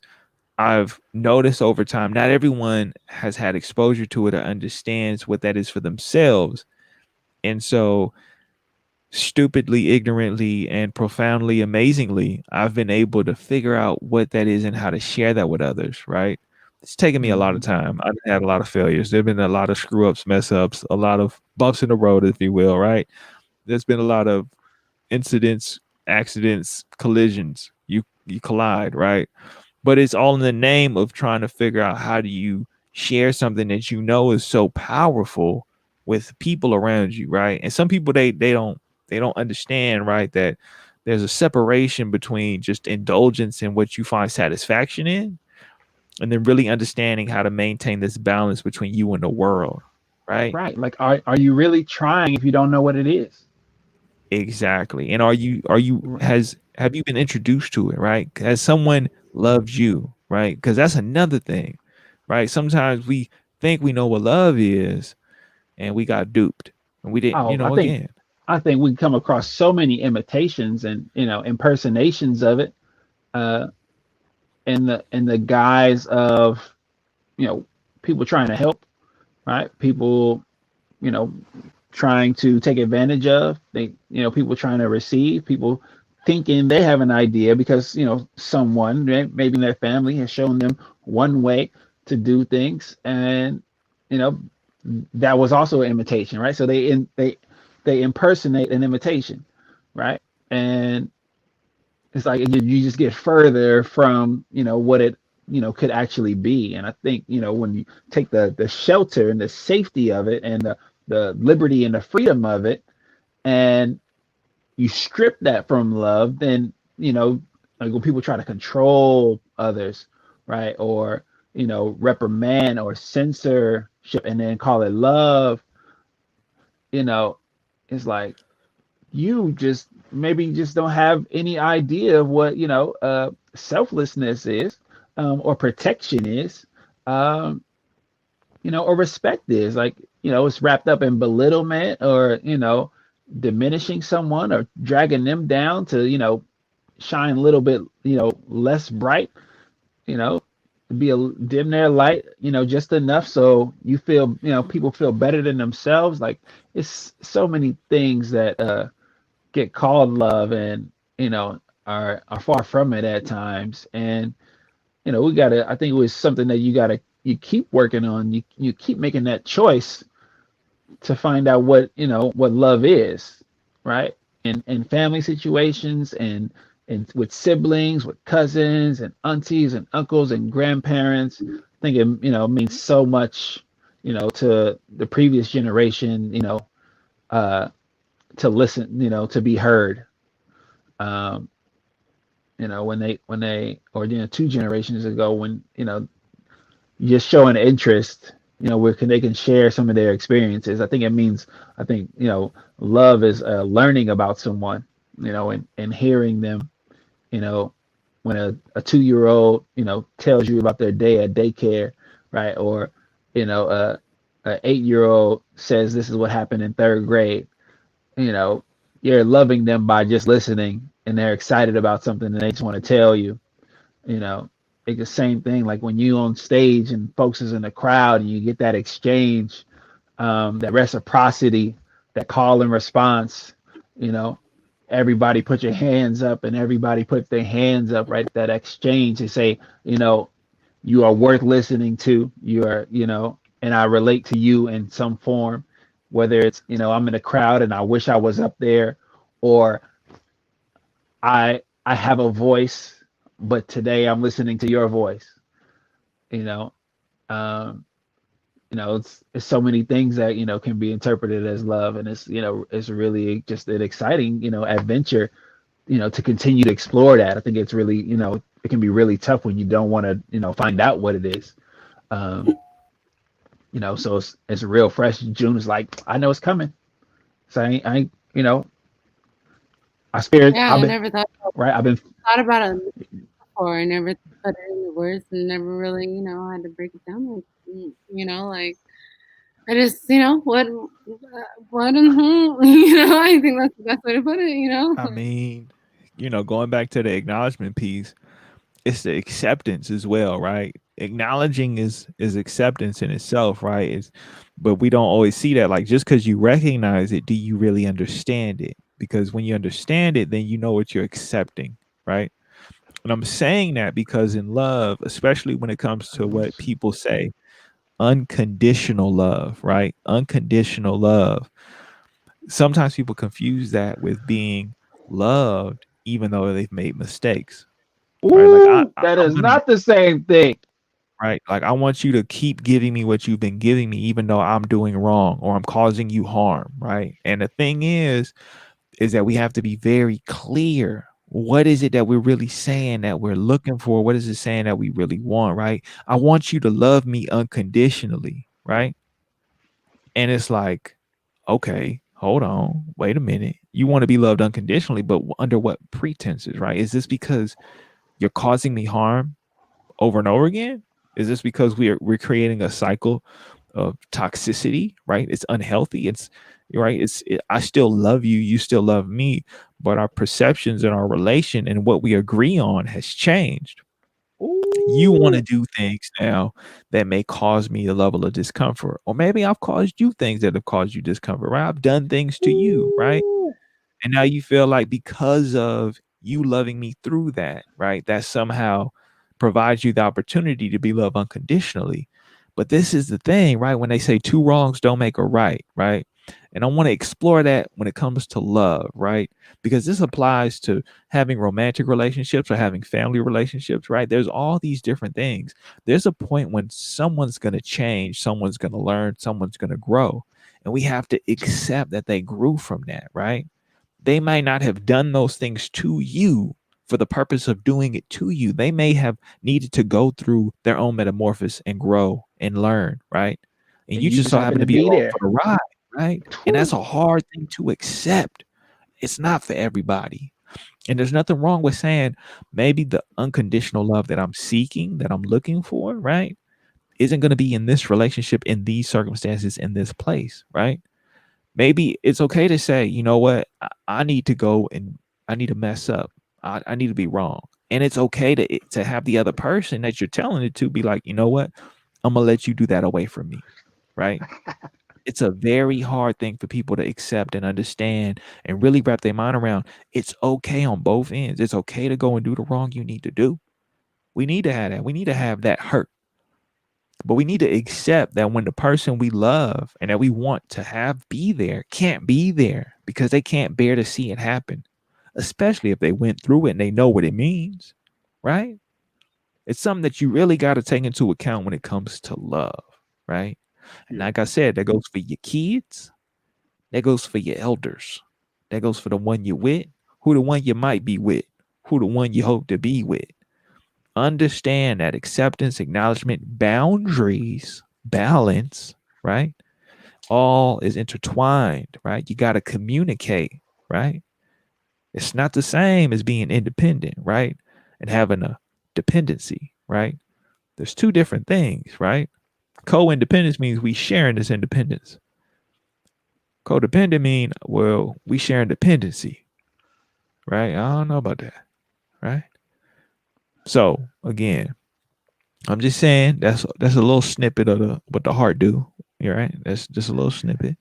I've noticed over time, not everyone has had exposure to it or understands what that is for themselves. And so, stupidly, ignorantly, and profoundly amazingly, I've been able to figure out what that is and how to share that with others, right? It's taken me a lot of
Mhm.
time. I've had a lot of failures. There have been a lot of screw ups, mess ups, a lot of bumps in the road, if you will, right? There's been a lot of incidents, accidents, collisions. You collide, right? But it's all in the name of trying to figure out how do you share something that you know is so powerful with people around you, right? And some people they don't understand, right, that there's a separation between just indulgence in what you find satisfaction in, and then really understanding how to maintain this balance between you and the world, right?
Right. Like, are you really trying if you don't know what it is?
Exactly. And are you
Right.
has have you been introduced to it, right? Has someone loved you, right? Because that's another thing, right? Sometimes we think we know what love is, and we got duped, and we didn't,
Oh,
again.
I think we come across so many imitations and impersonations of it, uh, in the guise of you know people trying to help, right? People you know trying to take advantage of. They people trying to receive. People thinking they have an idea because someone maybe in their family has shown them one way to do things, and you know that was also an imitation, right? So they impersonate an imitation, right? And it's like you just get further from what it could actually be. And I think when you take the shelter and the safety of it and the liberty and the freedom of it, and you strip that from love, then like when people try to control others, right, or reprimand or censorship and then call it love, you know it's like you just maybe just don't have any idea of what selflessness is, or protection is, um, or respect is. Like it's wrapped up in belittlement or diminishing someone or dragging them down to shine a little bit less bright, you know be a dim their light just enough so you feel people feel better than themselves. Like it's so many things that get called love and are far from it at times. And we gotta, I think it was something that you keep working on. You keep making that choice to find out what love is, right? In family situations and with siblings, with cousins and aunties and uncles and grandparents. I think it means so much to the previous generation, uh to listen, to be heard. um when they or two generations ago, when just showing interest, where they can share some of their experiences. I think love is learning about someone, and hearing them, you know when a 2-year old tells you about their day at daycare, right? Or a 8-year old says this is what happened in third grade. you know you're loving them by just listening, and they're excited about something and they just want to tell you. You know, it's the same thing. Like when you on stage and folks is in the crowd and you get that exchange, that reciprocity, that call and response. You know, everybody put your hands up and everybody put their hands up. Right, that exchange. They say, you know, you are worth listening to. You are, you know, and I relate to you in some form, whether it's, you know, I'm in a crowd and I wish I was up there, or I have a voice, but today I'm listening to your voice. You know, um, you know, it's so many things that, you know, can be interpreted as love, and it's, you know, it's really just an exciting, you know, adventure, you know, to continue to explore that. I think it's really, you know, it can be really tough when you don't want to, you know, find out what it is. Um, you know, so it's real fresh. June is like, I know it's coming. So I ain't, you know, I spared.
Yeah,
I've
I
been
never
right. I've been.
thought about it before. I never put it into words and never really, had to break it down. Like, like I just, what and who, I think that's the best way to put it.
I mean, going back to the acknowledgement piece, it's the acceptance as well, right? Acknowledging is acceptance in itself, right? But we don't always see that. Like, just because you recognize it, do you really understand it? Because when you understand it, then you know what you're accepting, right? And I'm saying that because in love, especially when it comes to what people say, unconditional love, right? Unconditional love. Sometimes people confuse that with being loved, even though they've made mistakes, right? Like
Ooh, that
I'm
is
gonna
not the same thing.
right? Like I want you to keep giving me what you've been giving me, even though I'm doing wrong or I'm causing you harm, right? And the thing is that we have to be very clear. What is it that we're really saying that we're looking for? What is it saying that we really want, right? I want you to love me unconditionally, right? And it's like, okay, hold on, wait a minute. You want to be loved unconditionally, but under what pretenses, right? Is this because you're causing me harm over and over again? Is this because we're creating a cycle of toxicity, right? It's unhealthy. It's right. I still love you, you still love me, but our perceptions and our relation and what we agree on has changed. You want to
Ooh,
do things now that may cause me a level of discomfort, or maybe I've caused you things that have caused you discomfort, right? I've done things to you, right?
ooh.
And now you feel like because of you loving me through that, right? That somehow provides you the opportunity to be loved unconditionally. But this is the thing, right? When they say two wrongs don't make a right, right? And I want to explore that when it comes to love, right? Because this applies to having romantic relationships or having family relationships, right? There's all these different things. There's a point when someone's going to change, someone's going to learn, someone's going to grow. And we have to accept that they grew from that, right? They might not have done those things to you for the purpose of doing it to you. They may have needed to go through their own metamorphosis and grow and learn, right? And
And
you
you
just
just
so
happen
happen
to
to be
be
along for
there.
the ride, right? And that's
Ooh.
a hard thing to accept. It's not for everybody. And there's nothing wrong with saying maybe the unconditional love that I'm seeking, that I'm looking for, right, isn't going to be in this relationship, in these circumstances, in this place, right? Maybe it's okay to say, you know what, I need to go and I need to mess up. I need to be wrong. And it's okay to have the other person that you're telling it to be like, you know what, I'm gonna let you do that away from me. Right. It's a very hard thing for people to accept and understand and really wrap their mind around. It's okay on both ends. It's okay to go and do the wrong you need to do. We need to have that. We need to have that hurt. But we need to accept that when the person we love and that we want to have be there can't be there because they can't bear to see it happen, especially if they went through it and they know what it means, right? It's something that you really got to take into account when it comes to love, right? And
Yeah.
like I said, that goes for your kids, that goes for your elders, that goes for the one you're with, who the one you might be with, who the one you hope to be with. Understand that acceptance, acknowledgement, boundaries, balance, right? All is intertwined, right? You got to communicate, right? It's not the same as being independent, right? And having a dependency, right? There's two different things, right? Co independence means we sharing this independence. Codependent mean, well, we sharing dependency, right? I don't know about that, right? So again, I'm just saying that's a little snippet of the what the heart do. You're right. That's just a little snippet.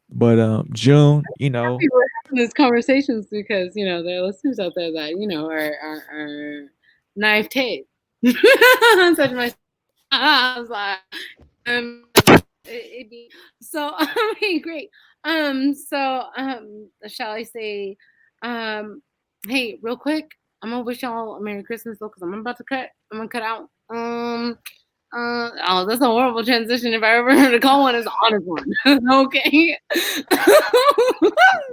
But June,
Happy we're having these conversations because there are listeners out there that are knife tape. Such my I was like, it'd be so. Okay, great. Shall I say, um, hey, real quick, I'm gonna wish y'all a Merry Christmas though, because I'm about to cut. I'm gonna cut out. Oh, that's a horrible transition. If I ever heard a call one, it's an honest one. Okay.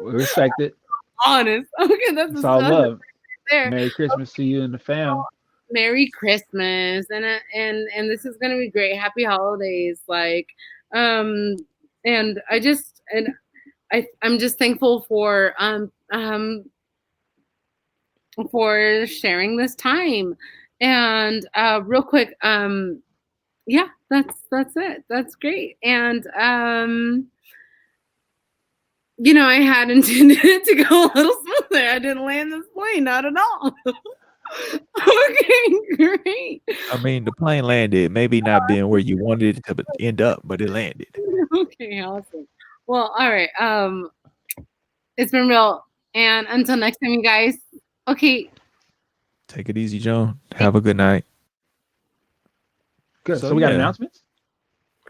We respect it.
Honest. Okay, that's
It's
a
all
stuff
love.
there.
Merry Christmas to you and the fam.
Merry Christmas, and this is gonna be great. Happy holidays, um, and I'm just thankful for sharing this time. And real quick, yeah, that's it. That's great. And I had intended it to go a little smoother. I didn't land this plane, not at all. Okay, great.
I mean, the plane landed, maybe not being where you wanted it to end up, but it landed.
Okay, awesome. Well, all right. It's been real. And until next time, you guys. Okay.
Take it easy, Joan. Have a good night.
Good.
So
So we got
yeah,
announcements.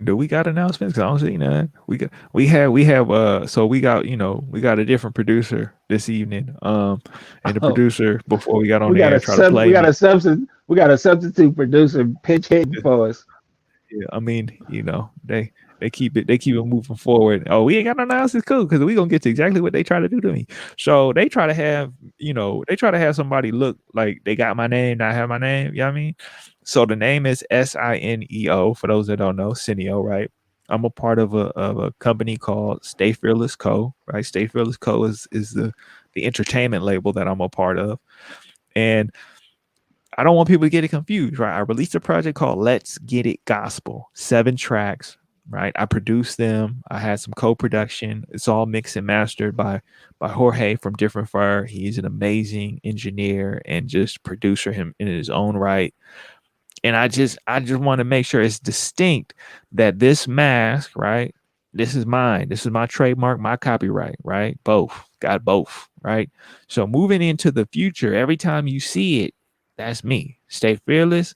do we got announcements? 'Cause I don't see none. We have so we got we got a different producer this evening. And the
Oh,
producer before we got on
we
the
got
air
a
tried to
sub.
play
We got
me.
a substitute. We got a substitute producer pitch hitting for us.
Yeah, I mean, they keep it moving forward. Oh, we ain't got no announcements. It's cool because we gonna get to exactly what they try to do to me. So they try to have somebody look like they got my name, not have my name. You know what I mean? So the name is Sineo. For those that don't know, Cineo, right? I'm a part of a company called Stay Fearless Co. Right? Stay Fearless Co. is the entertainment label that I'm a part of, and I don't want people to get it confused, right? I released a project called Let's Get It Gospel, 7 tracks, right? I produced them. I had some co-production. It's all mixed and mastered by Jorge from Different Fire. He's an amazing engineer and just producer him in his own right. And I just want to make sure it's distinct that this mask, right? This is mine. This is my trademark, my copyright, right? Both. Got both, right? So moving into the future, every time you see it, that's me. Stay fearless.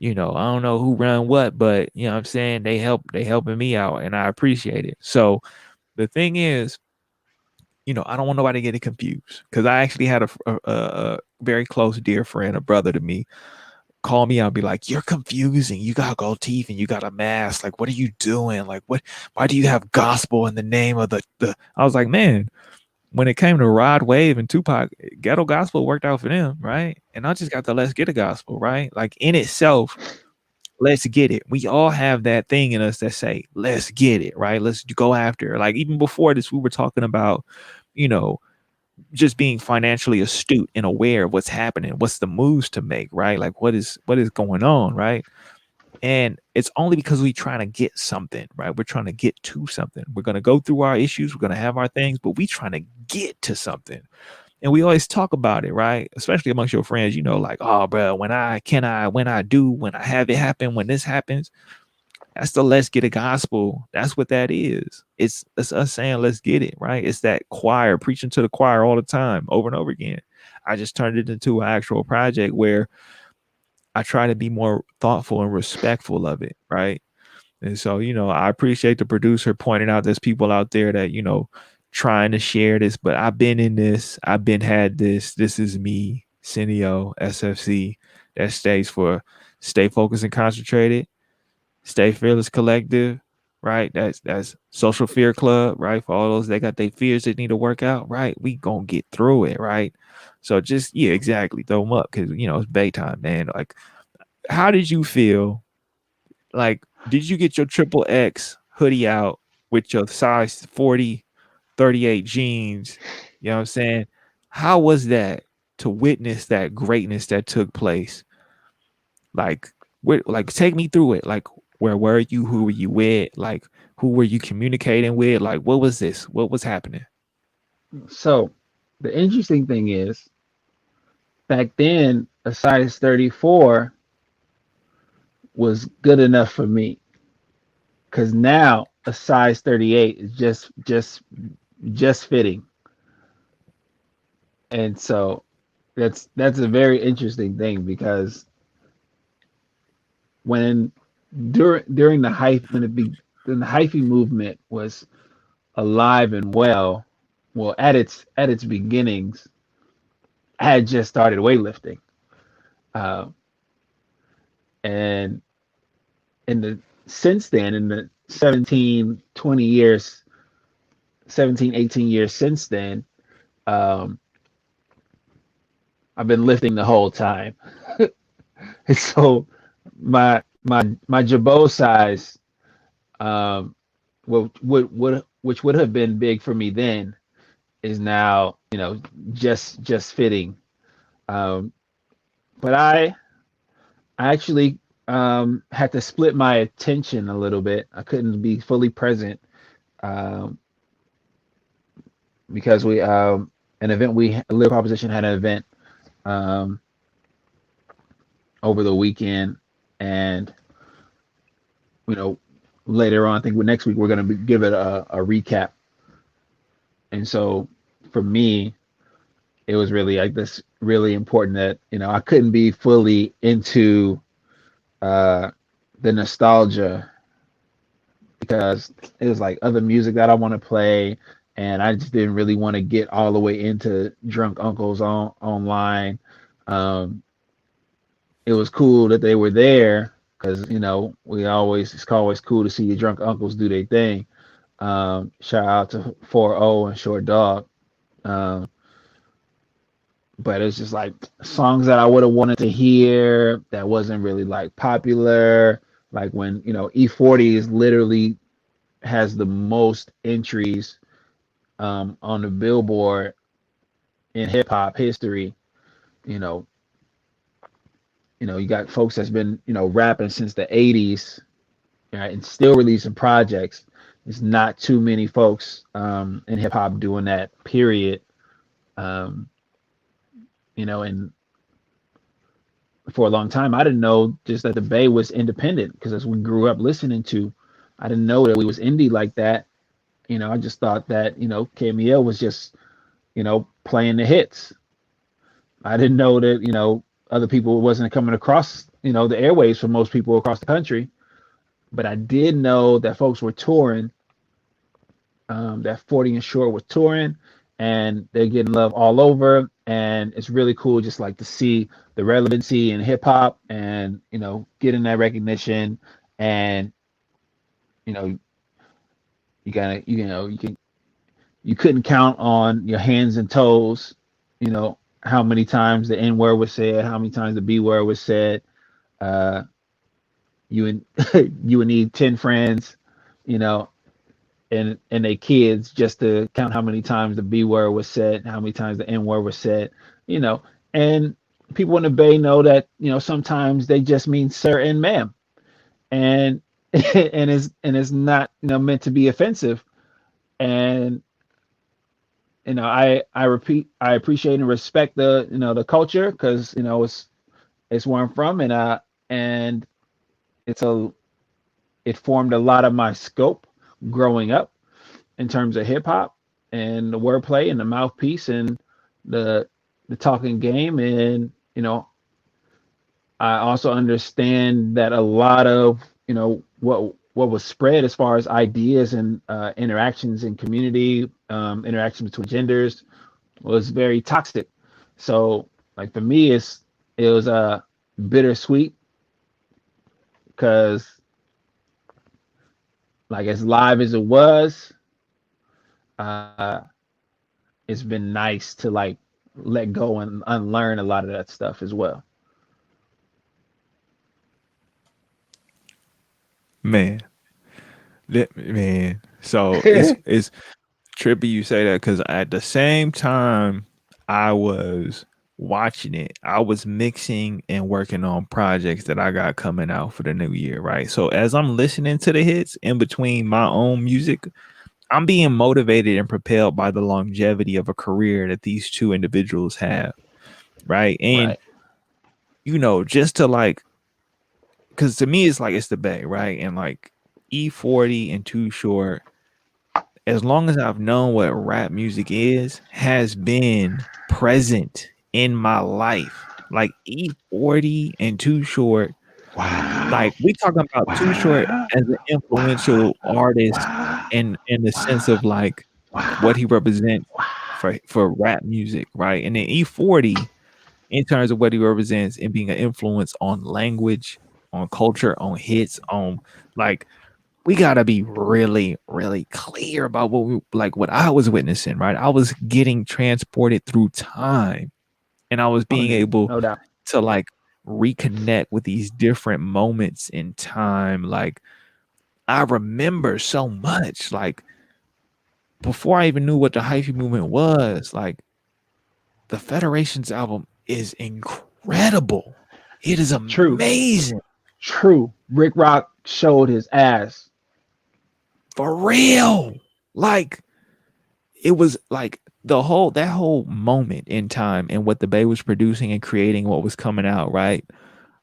I don't know who run what, but what I'm saying, they helping me out and I appreciate it. So the thing is, I don't want nobody getting confused because I actually had a very close dear friend, a brother to me, call me out, be like, "You're confusing. You got gold teeth and you got a mask. Like, what are you doing? Like, what? Why do you have gospel in the name of the?" I was like, man, when it came to Rod Wave and Tupac, ghetto gospel worked out for them, right? And I just got the Let's Get It gospel, right? Like in itself, let's get it. We all have that thing in us that say, "Let's get it," right? Let's go after it. Like even before this, we were talking about, you know, just being financially astute and aware of what's happening, what's the moves to make, right? Like what is going on, right? And it's only because we trying to get something, right? We're trying to get to something. We're gonna go through our issues, we're gonna have our things, but we trying to get to something. And we always talk about it, right? Especially amongst your friends, like, oh, bro, when I have it happen, when this happens, that's the let's get a gospel. That's what that is. It's us saying let's get it, right? It's that choir preaching to the choir all the time, over and over again. I just turned it into an actual project where I try to be more thoughtful and respectful of it, right? And so, I appreciate the producer pointing out there's people out there that, trying to share this, but I've been in this, I've been had this. This is me, Cineo, SFC, that stays for stay focused and concentrated. Stay Fearless Collective, right? That's Social Fear Club, right? For all those that got their fears that need to work out, right? We gonna get through it, right? So just exactly, throw them up because it's Baytime, man. Like, how did you feel? Like, did you get your triple X hoodie out with your size 40, 38 jeans? You know what I'm saying? How was that to witness that greatness that took place? Like, take me through it. Like, Where were you? Who were you with? Like, who were you communicating with? Like, what was this? What was happening?
So the interesting thing is, back then, a size 34 was good enough for me. Because now a size 38 is just fitting. And so that's a very interesting thing because when during the hype when the hyphy movement was alive and well at its beginnings, I had just started weightlifting, uh, and in the since then in the 17 years since then, um, I've been lifting the whole time. And so my jabot size, um, which would have been big for me then, is now, just fitting. Um, but I actually had to split my attention a little bit. I couldn't be fully present, um, because we an event we Live Proposition had an event, um, over the weekend, and you know later on, I think next week we're going to give it a recap. And so for me, it was really like this really important that I couldn't be fully into uh, the nostalgia because it was like other music that I want to play, and I just didn't really want to get all the way into Drunk Uncles online. Um, it was cool that they were there because we always it's always cool to see your drunk uncles do their thing. Shout out to 4O and Short Dog. Um, but it's just like songs that I would have wanted to hear that wasn't really like popular. Like when E40 is literally has the most entries on the Billboard in hip hop history. You know, you got folks that's been rapping since the '80s, right, and still releasing projects. There's not too many folks in hip hop doing that. Period. Um, and for a long time, I didn't know just that the Bay was independent because as we grew up listening to, I didn't know that we was indie like that. I just thought that KMEL was just playing the hits. I didn't know that other people wasn't coming across the airwaves for most people across the country. But I did know that folks were touring, that 40 and Short was touring, and they're getting love all over. And it's really cool just like to see the relevancy in hip hop and, getting that recognition. And, you know, you gotta, you couldn't count on your hands and toes, how many times the N word was said, how many times the B word was said. Uh, you and you would need 10 friends, you know, and their kids just to count how many times the B word was said, how many times the N word was said, you know. And people in the Bay know that, sometimes they just mean sir and ma'am. And and it's not, meant to be offensive. And I appreciate and respect the culture because it's where I'm from, and it's a it formed a lot of my scope growing up in terms of hip hop and the wordplay and the mouthpiece and the the talking game. And I also understand that a lot of what was spread as far as ideas and interactions in community, interactions between genders, was very toxic. So like for me, it was bittersweet because like as live as it was, uh, it's been nice to like let go and unlearn a lot of that stuff as well.
Man, man. So it's trippy you say that because at the same time I was watching it, I was mixing and working on projects that I got coming out for the new year, right? So as I'm listening to the hits in between my own music, I'm being motivated and propelled by the longevity of a career that these two individuals have, right? And
Right.
just to like, because to me it's like it's the Bay, right? And like E40 and Too Short, as long as I've known what rap music is, has been present in my life. Like E40 and Too Short,
Wow.
like we talking about Too Short
Wow.
as an
Wow.
influential artist
Wow.
in the sense
Wow.
of like what
Wow.
he represents for rap music, right? And then E40 in terms of what he represents and being an influence on language, on culture, on hits, on like we gotta be really, really clear about what I was witnessing, right? I was getting transported through time and I was being able
No doubt.
to like reconnect with these different moments in time. Like I remember so much, like before I even knew what the hyphy movement was, like the Federation's album is incredible. It is
True.
amazing.
True. Rick Rock showed his ass.
For real. Like it was like that whole moment in time and what the Bay was producing and creating what was coming out, right?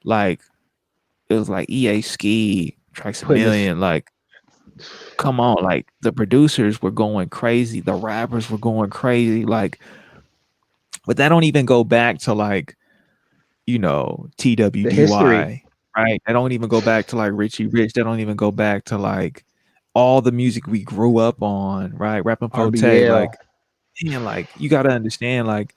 Like it was like EA Ski, Tracks a
Putting his
Million, like come on, like the producers were going crazy, the rappers were going crazy, like but that don't even go back to like,
the history.
TWDY, right? That don't even go back to like Richie Rich, that don't even go back to like all the music we grew up on, right? Rapping Pote,
RBL.
like man, like you gotta understand, like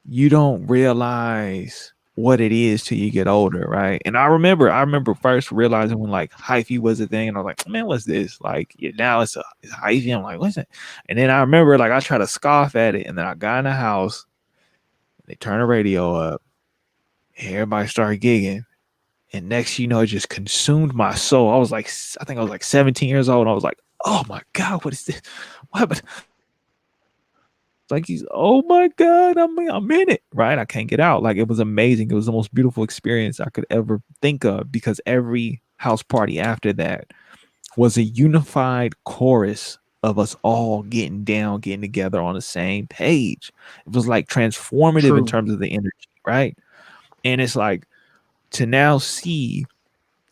you don't realize what it is till you get older, right? And I remember first realizing when like hyphy was a thing, and I was like, man, what's this? Like yeah, now it's hyphy. I'm like, what's that? And then I remember like I tried to scoff at it, and then I got in the house, they turned the radio up, and everybody started gigging. And next, it just consumed my soul. I think I was like 17 years old. And I was like, oh my God, what is this? What? Like he's, oh my God, I'm in it, right? I can't get out. Like it was amazing. It was the most beautiful experience I could ever think of because every house party after that was a unified chorus of us all getting down, getting together on the same page. It was like transformative in
True.
terms of the energy, right? And it's like to now see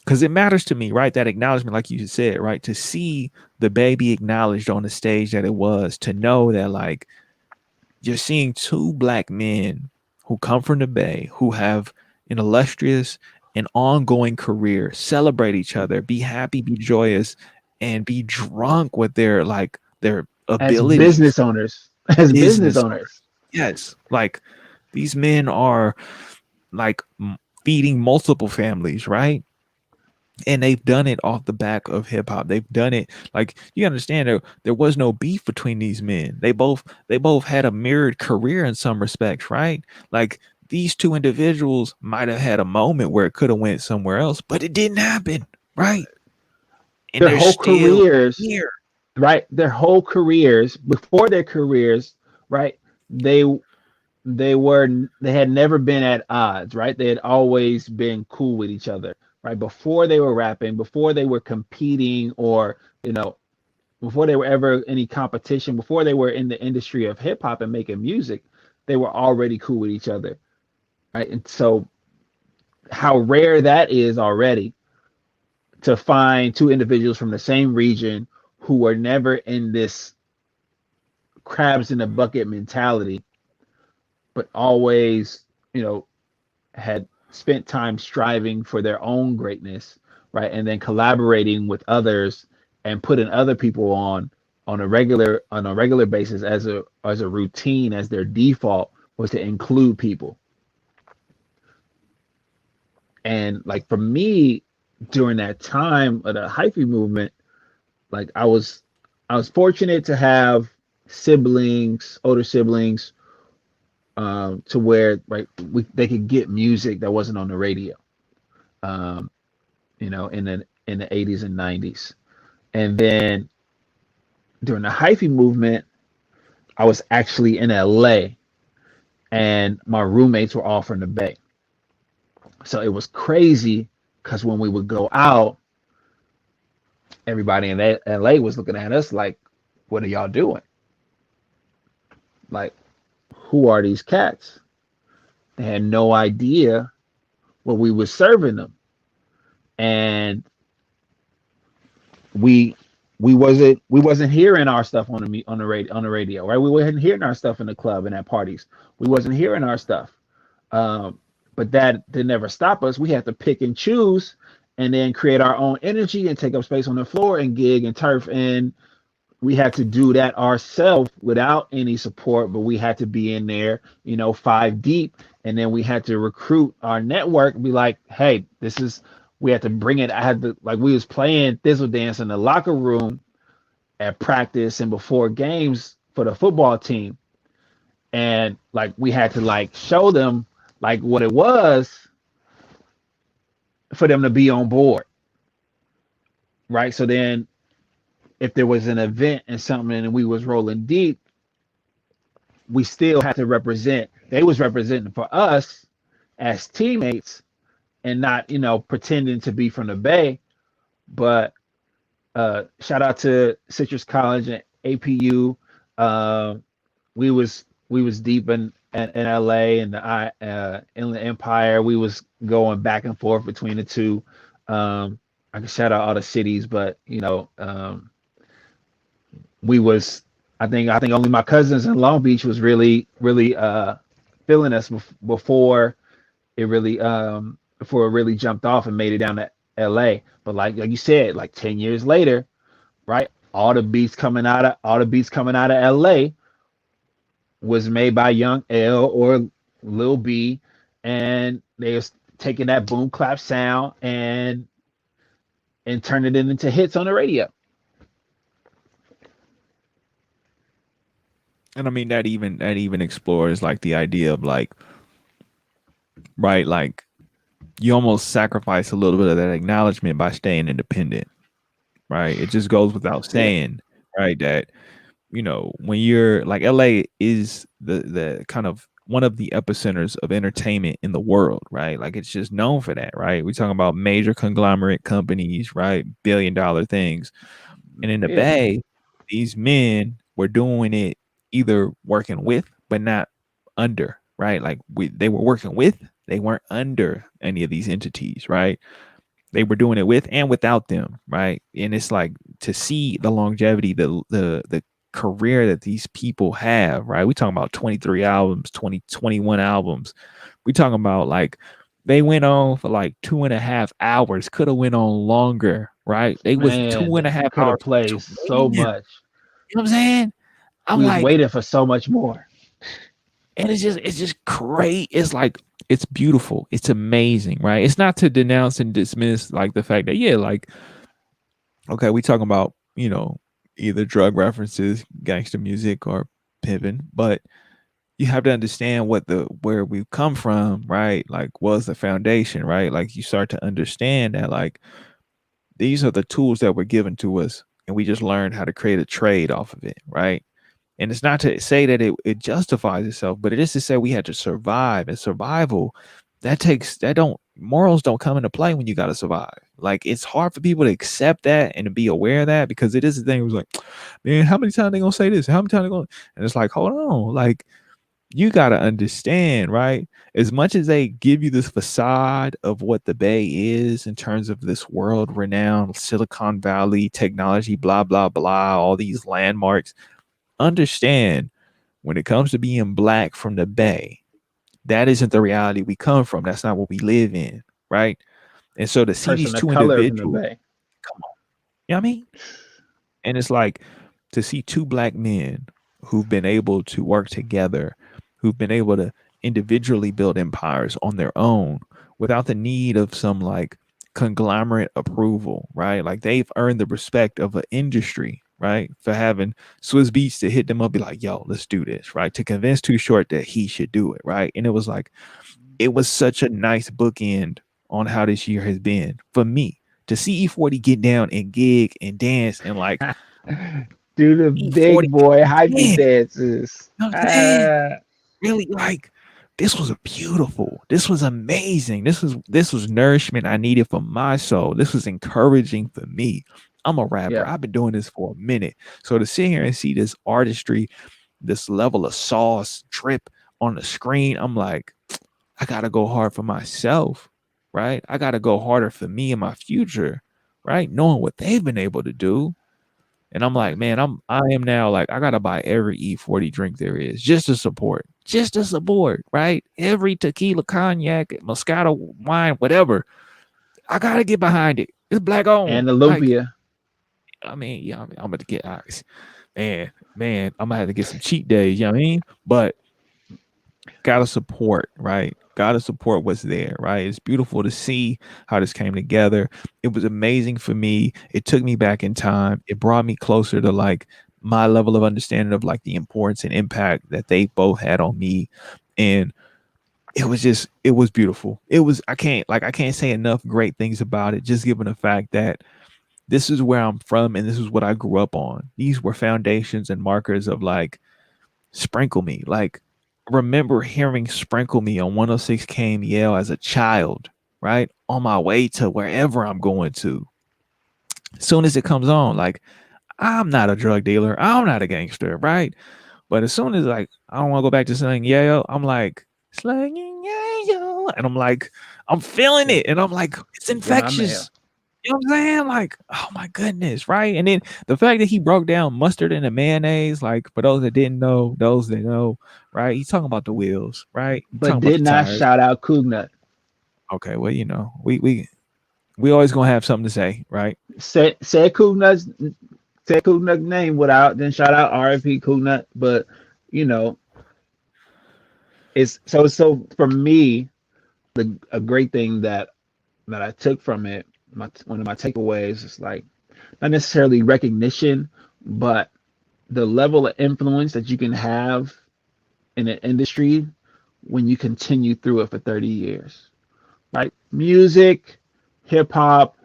because it matters to me, right? That acknowledgement, like you said, right? To see the baby acknowledged on the stage that it was, to know that like you're seeing two black men who come from the Bay, who have an illustrious and ongoing career, celebrate each other, be happy, be joyous, and be drunk with their
As
abilities.
business owners. As business
Business owners.
owners.
Yes. Like these men are like feeding multiple families, right? And they've done it off the back of hip hop. They've done it like you understand there was no beef between these men. They both had a mirrored career in some respects, right? Like these two individuals might have had a moment where it could have went somewhere else, but it didn't happen, right? And
Their
they're
whole
still
careers,
here.
right? Their whole careers, before their careers, right? They they had never been at odds, right? They had always been cool with each other, right? Before they were rapping, before they were competing, or you know, before they were ever any competition, before they were in the industry of hip hop and making music, they were already cool with each other, right? And so how rare that is already to find two individuals from the same region who were never in this crabs in a bucket mentality, but always, you know, had spent time striving for their own greatness, right? And then collaborating with others and putting other people on a regular basis as a routine, as their default was to include people. And like for me, during that time of the hyphy movement, like I was fortunate to have siblings, older siblings, to where they could get music that wasn't on the radio. Um, in the 80s and 90s. And then during the hyphy movement, I was actually in LA and my roommates were all from the Bay. So it was crazy because when we would go out, everybody in LA was looking at us like, "What are y'all doing? Like, who are these cats?" They had no idea what we was serving them, and we we wasn't hearing our stuff on the radio, right? We wasn't hearing our stuff in the club and at parties. We wasn't hearing our stuff. Um, but that did never stop us. We had to pick and choose and then create our own energy and take up space on the floor and gig and turf. And we had to do that ourselves without any support, but we had to be in there, five deep. And then we had to recruit our network and be like, hey, we had to bring it. I had to, like, we was playing Thizzle Dance in the locker room at practice and before games for the football team. And like, we had to like show them like what it was for them to be on board, right? So then if there was an event and something and we was rolling deep, we still had to represent. They was representing for us as teammates and not, pretending to be from the Bay. But shout out to Citrus College and APU. We was deep in LA and the Inland Empire. We was going back and forth between the two. I can shout out all the cities, but we was I think only my cousins in Long Beach was really feeling us before it really jumped off and made it down to LA. But like you said, like 10 years later, right? All the beats coming out of LA was made by Young L or Lil B, and they was taking that boom clap sound and turning it into hits on the radio.
And I mean that even explores like the idea of like, right, like you almost sacrifice a little bit of that acknowledgement by staying independent, right? It just goes without
Yeah,
saying, right, that when you're like LA is the kind of one of the epicenters of entertainment in the world, right? Like it's just known for that, right? We're talking about major conglomerate companies, right? $1 billion things. And in the
yeah,
Bay, these men were doing it either working with, but not under, right? Like they were working with, they weren't under any of these entities, right? They were doing it with and without them, right? And it's like to see the longevity, the career that these people have, right? We talking about 23 albums, 21 albums. We talking about like they went on for like 2.5 hours, could have went on longer, right? They was two
man,
and a half
could have
hours
played so
between them.
much.
You know what I'm saying? I'm
We was
like,
waiting for so much more.
and it's just great. It's like it's beautiful. It's amazing, right? It's not to denounce and dismiss like the fact that yeah, like okay, we talking about either drug references, gangster music, or pimping, but you have to understand where we've come from, right? Like, was the foundation, right? Like, you start to understand that like these are the tools that were given to us, and we just learned how to create a trade off of it, right? And it's not to say that it justifies itself, but it is to say we had to survive. And survival, that don't morals don't come into play when you gotta survive. Like it's hard for people to accept that and to be aware of that because it is the thing. It was like, man, how many times they gonna say this? How many times they gonna? And it's like, hold on, like you gotta understand, right? As much as they give you this facade of what the Bay is in terms of this world renowned Silicon Valley technology, blah blah blah, all these landmarks, understand when it comes to being black from the Bay, that isn't the reality we come from. That's not what we live in, right? And so to see these
Person of
two
color from the
individuals,
Bay.
come on, you know what I mean? And it's like to see two black men who've been able to work together, who've been able to individually build empires on their own without the need of some like conglomerate approval, right? Like they've earned the respect of an industry, right? For having Swiss Beats to hit them up, be like, yo, let's do this, right? To convince Too Short that he should do it, right? And it was like, it was such a nice bookend on how this year has been for me to see E40 get down and gig and dance and like
Do the
E40
big boy hyper
dance.
dances.
You know what I'm saying? Really, like this was beautiful. This was amazing. This was nourishment I needed for my soul. This was encouraging for me. I'm a rapper.
Yeah.
I've been doing this for a minute. So to sit here and see this artistry, this level of sauce drip on the screen, I'm like, I gotta go hard for myself, right? I gotta go harder for me and my future, right? Knowing what they've been able to do. And I'm like, man, I am now like I gotta buy every E40 drink there is just to support. Just to support, right? Every tequila, cognac, Moscato wine, whatever. I gotta get behind it. It's black owned.
And the
Like,
lumpia.
I mean, yeah, I'm about to get eyes. Man, I'm gonna have to get some cheat days, you know what I mean? But gotta support, right? Gotta support what's there, right? It's beautiful to see how this came together. It was amazing for me. It took me back in time. It brought me closer to like my level of understanding of like the importance and impact that they both had on me. And it was beautiful. I can't say enough great things about it, just given the fact that this is where I'm from and this is what I grew up on. These were foundations and markers of like Sprinkle Me. Like, remember hearing Sprinkle Me on 106 KMEL as a child, right? On my way to wherever I'm going to. As soon as it comes on, like, I'm not a drug dealer. I'm not a gangster, right? But as soon as like I don't want to go back to saying yayo, I'm like slanging yayo, and I'm like I'm feeling
Yeah.
it, and I'm like it's
Yeah, my man.
infectious. You know what I'm saying? Like, oh my goodness, right? And then the fact that he broke down mustard and the mayonnaise, like for those that didn't know, those that know, right? He's talking about the wheels, right? He's talking
But
about the
did not
tires.
shout out Cougnut.
Okay, well, we always gonna have something to say, right?
Said Cougnut's name without then shout out RFP Cougnut. But you know, it's so for me, a great thing that I took from it, one of my takeaways is like not necessarily recognition, but the level of influence that you can have in an industry when you continue through it for 30 years, right? Music, hip hop,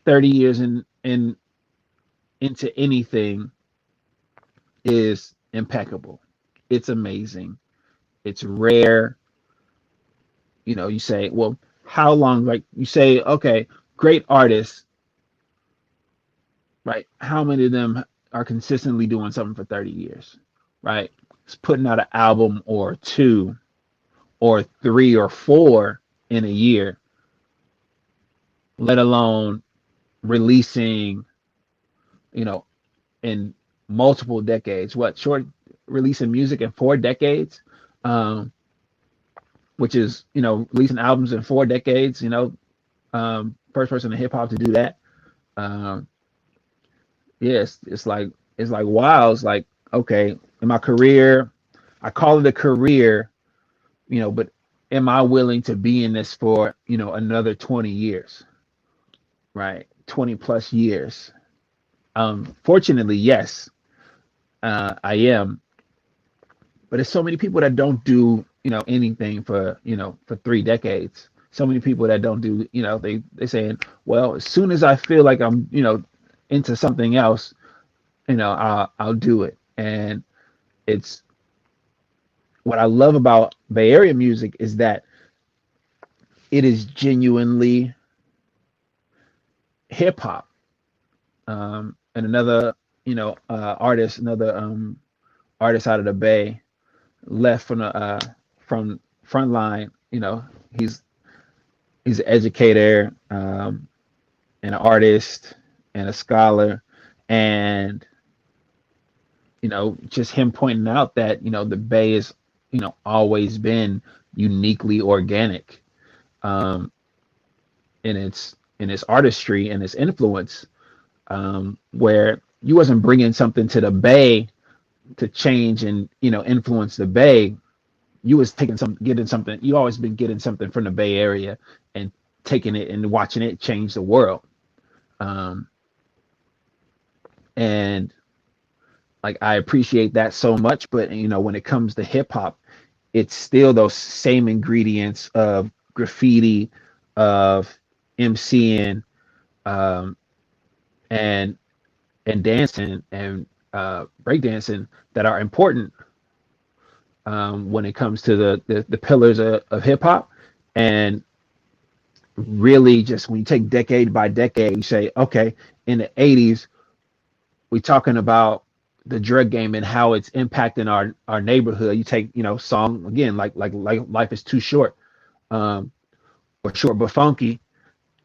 30 years in into anything is impeccable. It's amazing. It's rare. You know, you say, well, how long? Like you say, okay, great artists, right? How many of them are consistently doing something for 30 years, right? It's putting out an album or two or three or four in a year, let alone releasing, you know, in multiple decades. What short releasing music in 4 decades, um, which is releasing albums in 4 decades. First person in hip hop to do that. Um, yes, it's like wow. It's like okay, in my career, I call it a career, but am I willing to be in this for another 20 years, right? 20 plus years. Fortunately, yes, I am. But there's so many people that don't do anything for 3 decades. So many people that don't do they saying, well, as soon as I feel like I'm into something else, I'll do it. And it's what I love about Bay Area music is that it is genuinely hip hop. And another artist out of the Bay left from Frontline. He's he's an educator, and an artist and a scholar, and just him pointing out that the Bay is always been uniquely organic, um, in its artistry and its influence, where you wasn't bringing something to the Bay to change and influence the Bay. You was getting something. You always been getting something from the Bay Area and taking it and watching it change the world. Um, and like I appreciate that so much, but when it comes to hip hop, it's still those same ingredients of graffiti, of MCing, um, and dancing and breakdancing that are important, when it comes to the pillars of hip hop. And really, just when you take decade by decade, you say, okay, in the 80s, we're talking about the drug game and how it's impacting our neighborhood. You take, song again, like Life is Too Short, um, or Short But Funky,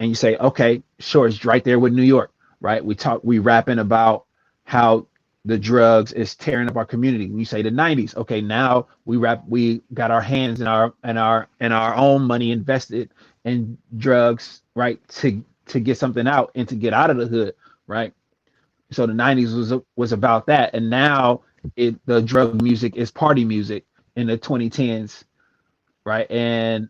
and you say, okay, sure, it's right there with New York, right? We rapping about how the drugs is tearing up our community. When you say the 90s, okay, now we got our hands and our own money invested in drugs, right? To get something out and to get out of the hood, right? So the 90s was about that. And now the drug music is party music in the 2010s, right? And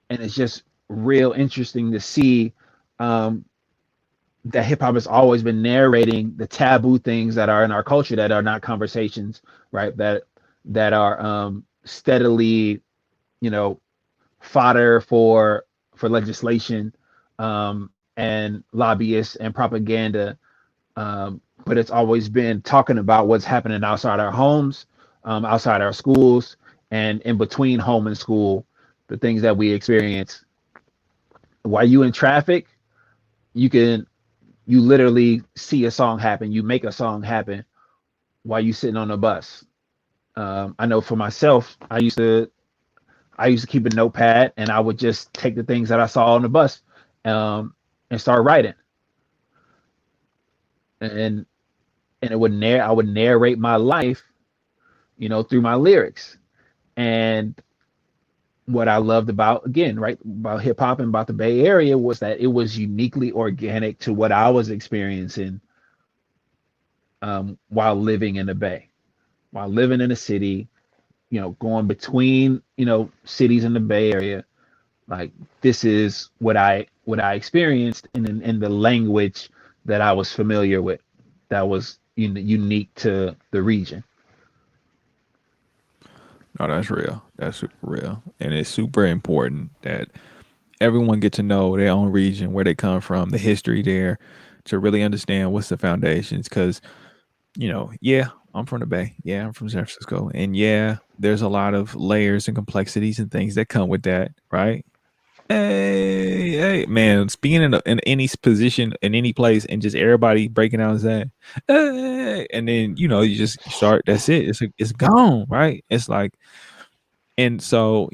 it's just real interesting to see, um, that hip hop has always been narrating the taboo things that are in our culture that are not conversations, right? That are, steadily, you know, fodder for legislation, and lobbyists and propaganda. But it's always been talking about what's happening outside our homes, outside our schools, and in between home and school, the things that we experience. While you in traffic, you can you literally see a song happen. You make a song happen while you sitting on a bus. I know for myself, I used to keep a notepad and I would just take the things that I saw on the bus, um, and start writing. And I would narrate my life, through my lyrics. And what I loved about, again, right, about hip hop and about the Bay Area was that it was uniquely organic to what I was experiencing, while living in the Bay, while living in a city, going between, cities in the Bay Area. Like, this is what I experienced in the language that I was familiar with, that was unique to the region.
No, that's real. That's super real, and it's super important that everyone get to know their own region, where they come from, the history there, to really understand what's the foundations. Because yeah, I'm from the Bay. Yeah, I'm from San Francisco, and yeah, there's a lot of layers and complexities and things that come with that, right? Hey, hey, man, being in any position in any place and just everybody breaking out and saying, hey, and then you start. That's it. It's gone, right? It's like, and so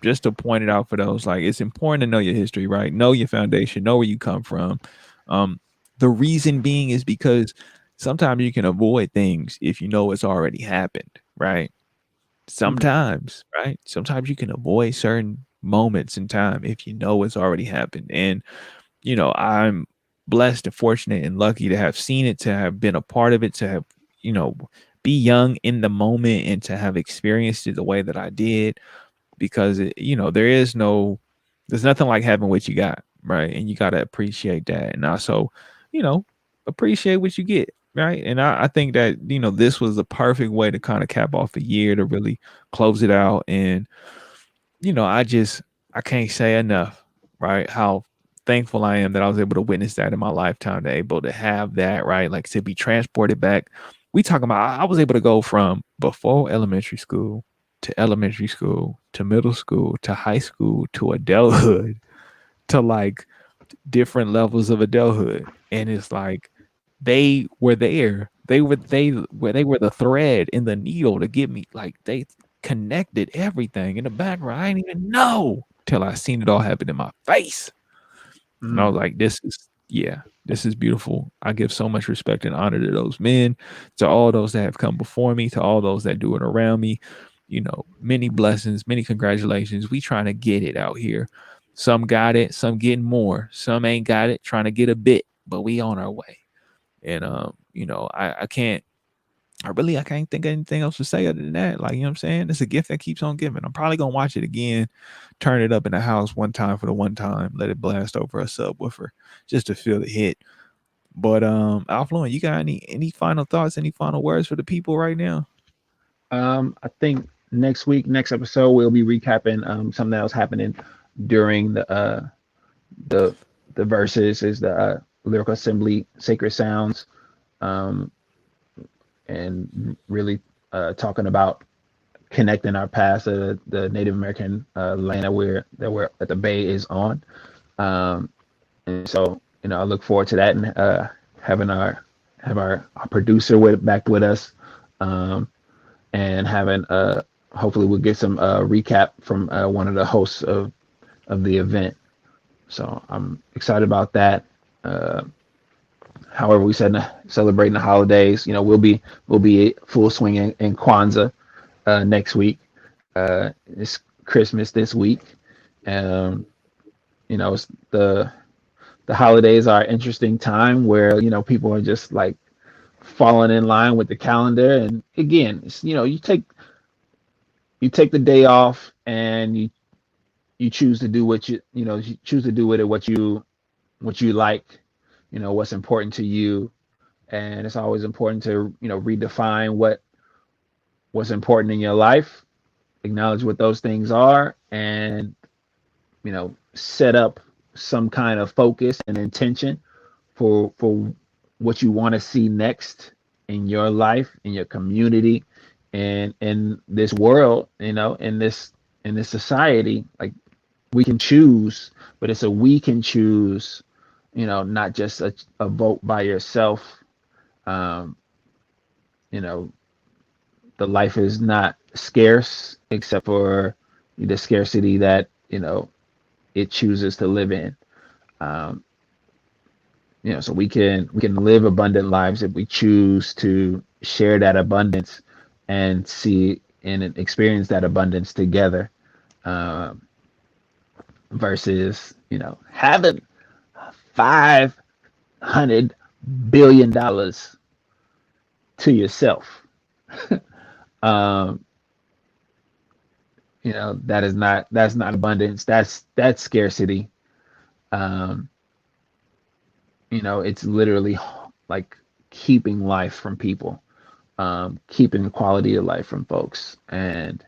just to point it out for those, like, it's important to know your history, right? Know your foundation, know where you come from. Um, the reason being is because sometimes you can avoid things if you know it's already happened, right?
Mm,
Sometimes, right? Sometimes you can avoid certain moments in time if you know it's already happened. And, I'm blessed and fortunate and lucky to have seen it, to have been a part of it, to have, you know, be young in the moment and to have experienced it the way that I did. Because, there's nothing like having what you got, right? And you got to appreciate that. And also, you know, appreciate what you get. Right. And I think that, this was the perfect way to kind of cap off a year, to really close it out. And, I can't say enough, right? How thankful I am that I was able to witness that in my lifetime, to able to have that, right? Like, to be transported back. We talking about, I was able to go from before elementary school to middle school to high school to adulthood to, like, different levels of adulthood. And it's like they were there. They were the thread in the needle to get me, like, they connected everything in the background. I didn't even know till I seen it all happen in my face. And I
mm.
was like, this is beautiful. I give so much respect and honor to those men, to all those that have come before me, to all those that do it around me. Many blessings, many congratulations. We trying to get it out here. Some got it, some getting more, some ain't got it, trying to get a bit, but we on our way. And I can't think of anything else to say other than that. Like, what I'm saying? It's a gift that keeps on giving. I'm probably gonna watch it again, turn it up in the house one time for the one time, let it blast over a subwoofer just to feel the hit. But Alfluent, you got any final thoughts, any final words for the people right now?
I think next episode, we'll be recapping, something that was happening during the the verses, is the lyrical assembly, sacred sounds, um, and really, talking about connecting our past to the Native American land that we're that the Bay is on. Um, and so, I look forward to that, and having our producer back with us, um, and having hopefully we'll get some recap from one of the hosts of the event. So I'm excited about that. Uh, However, we said celebrating the holidays. We'll be full swing in Kwanzaa next week. It's Christmas this week. Um, it's the holidays are an interesting time where people are just like falling in line with the calendar. And again, you take the day off, and you choose to do you choose to do with it what you like, what's important to you. And it's always important to redefine what's important in your life, acknowledge what those things are, and set up some kind of focus and intention for what you want to see next in your life, in your community, and in this world, in this society. Like, we can choose, but it's a we can choose, not just a vote by yourself. um you know the life is not scarce except for the scarcity that it chooses to live in. um so we can live abundant lives if we choose to share that abundance and see and experience that abundance together, um versus having $500 billion to yourself. um that's not abundance. That's scarcity. um it's literally like keeping life from people, keeping the quality of life from folks. And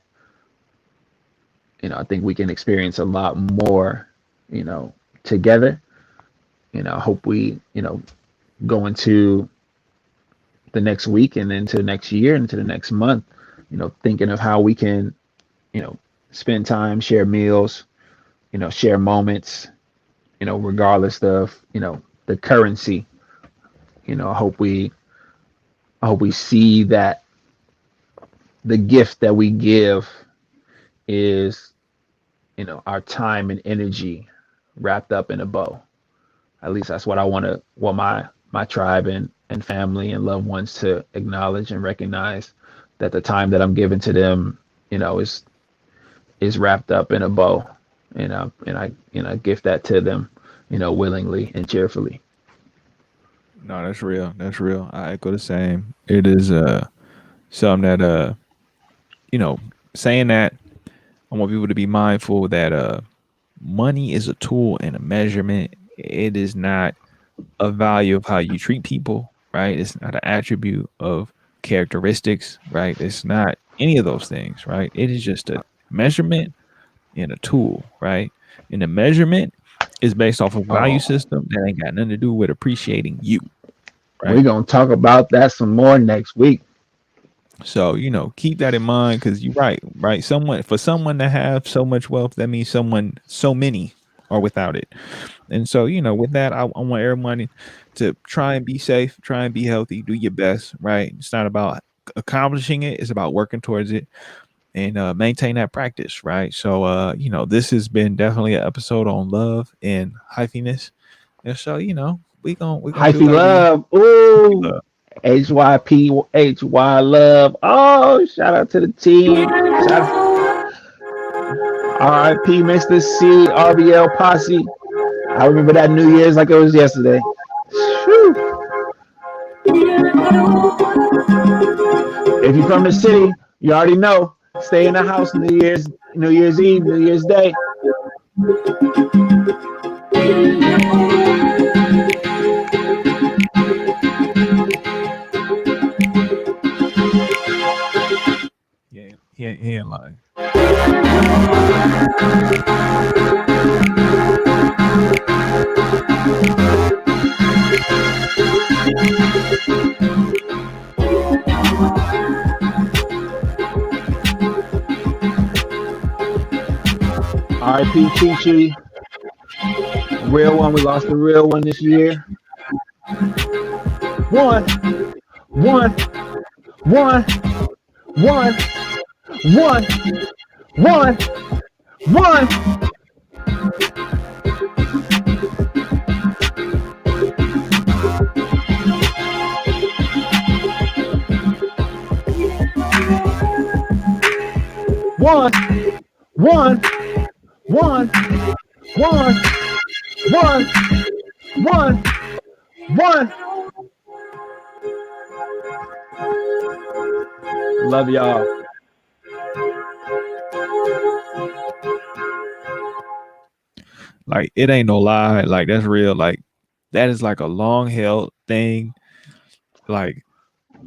I think we can experience a lot more together. I hope we go into the next week and into the next year and into the next month, thinking of how we can you know spend time, share meals, share moments, regardless of the currency. I hope we see that the gift that we give is our time and energy wrapped up in a bow. At least that's what I want my tribe and family and loved ones to acknowledge and recognize, that the time that I'm giving to them, is wrapped up in a bow. And I gift that to them, willingly and cheerfully.
No, that's real. That's real. I echo the same. It is something that you know, saying that, I want people to be mindful that money is a tool and a measurement. It is not a value of how you treat people, right? It's not an attribute of characteristics, right? It's not any of those things, right? It is just a measurement and a tool, right? And the measurement is based off of value
Oh,
system that ain't got nothing to do with appreciating you,
we're
right?
gonna talk about that some more next week.
So, keep that in mind, because you're right, right? For someone to have so much wealth, that means so many are without it. And so, with that, I want everyone to try and be safe, try and be healthy, do your best, right? It's not about accomplishing it, it's about working towards it, and maintain that practice, right? So, this has been definitely an episode on love and hyphiness. And so, we gonna do
Hyphy
like we
love.
hyphy
Ooh.
love.
HYPHY love. Oh, shout out to the team. Shout RIP Mr. C, RBL Posse. I remember that New Year's like it was yesterday. Whew. If you're from the city, you already know. Stay in the house New Year's Eve, New Year's Day.
Yeah, he ain't lying.
R.I.P. Chi Chi. Real one. We lost the real one this year. One, one, one, one, one, one, one. One, one, one, one, one, one, one. Love y'all.
Like it ain't no lie. Like that's real. Like that is like a long held thing. Like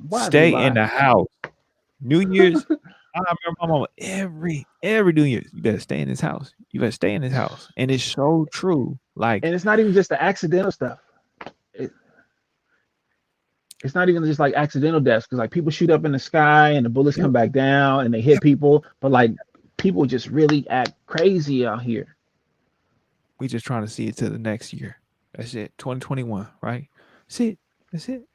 Why is it a
stay in
lie?
the house. New Year's. I remember my mama every New Year's. You better stay in this house. You better stay in this house. And it's so true. Like
And it's not even just the accidental stuff. It, it's not even just like accidental deaths because like people shoot up in the sky and the bullets
yep,
come back down and they hit
yep.
people, but like people just really act crazy out here.
We just trying to see it to the next year. That's it. 2021, right? That's it. That's it.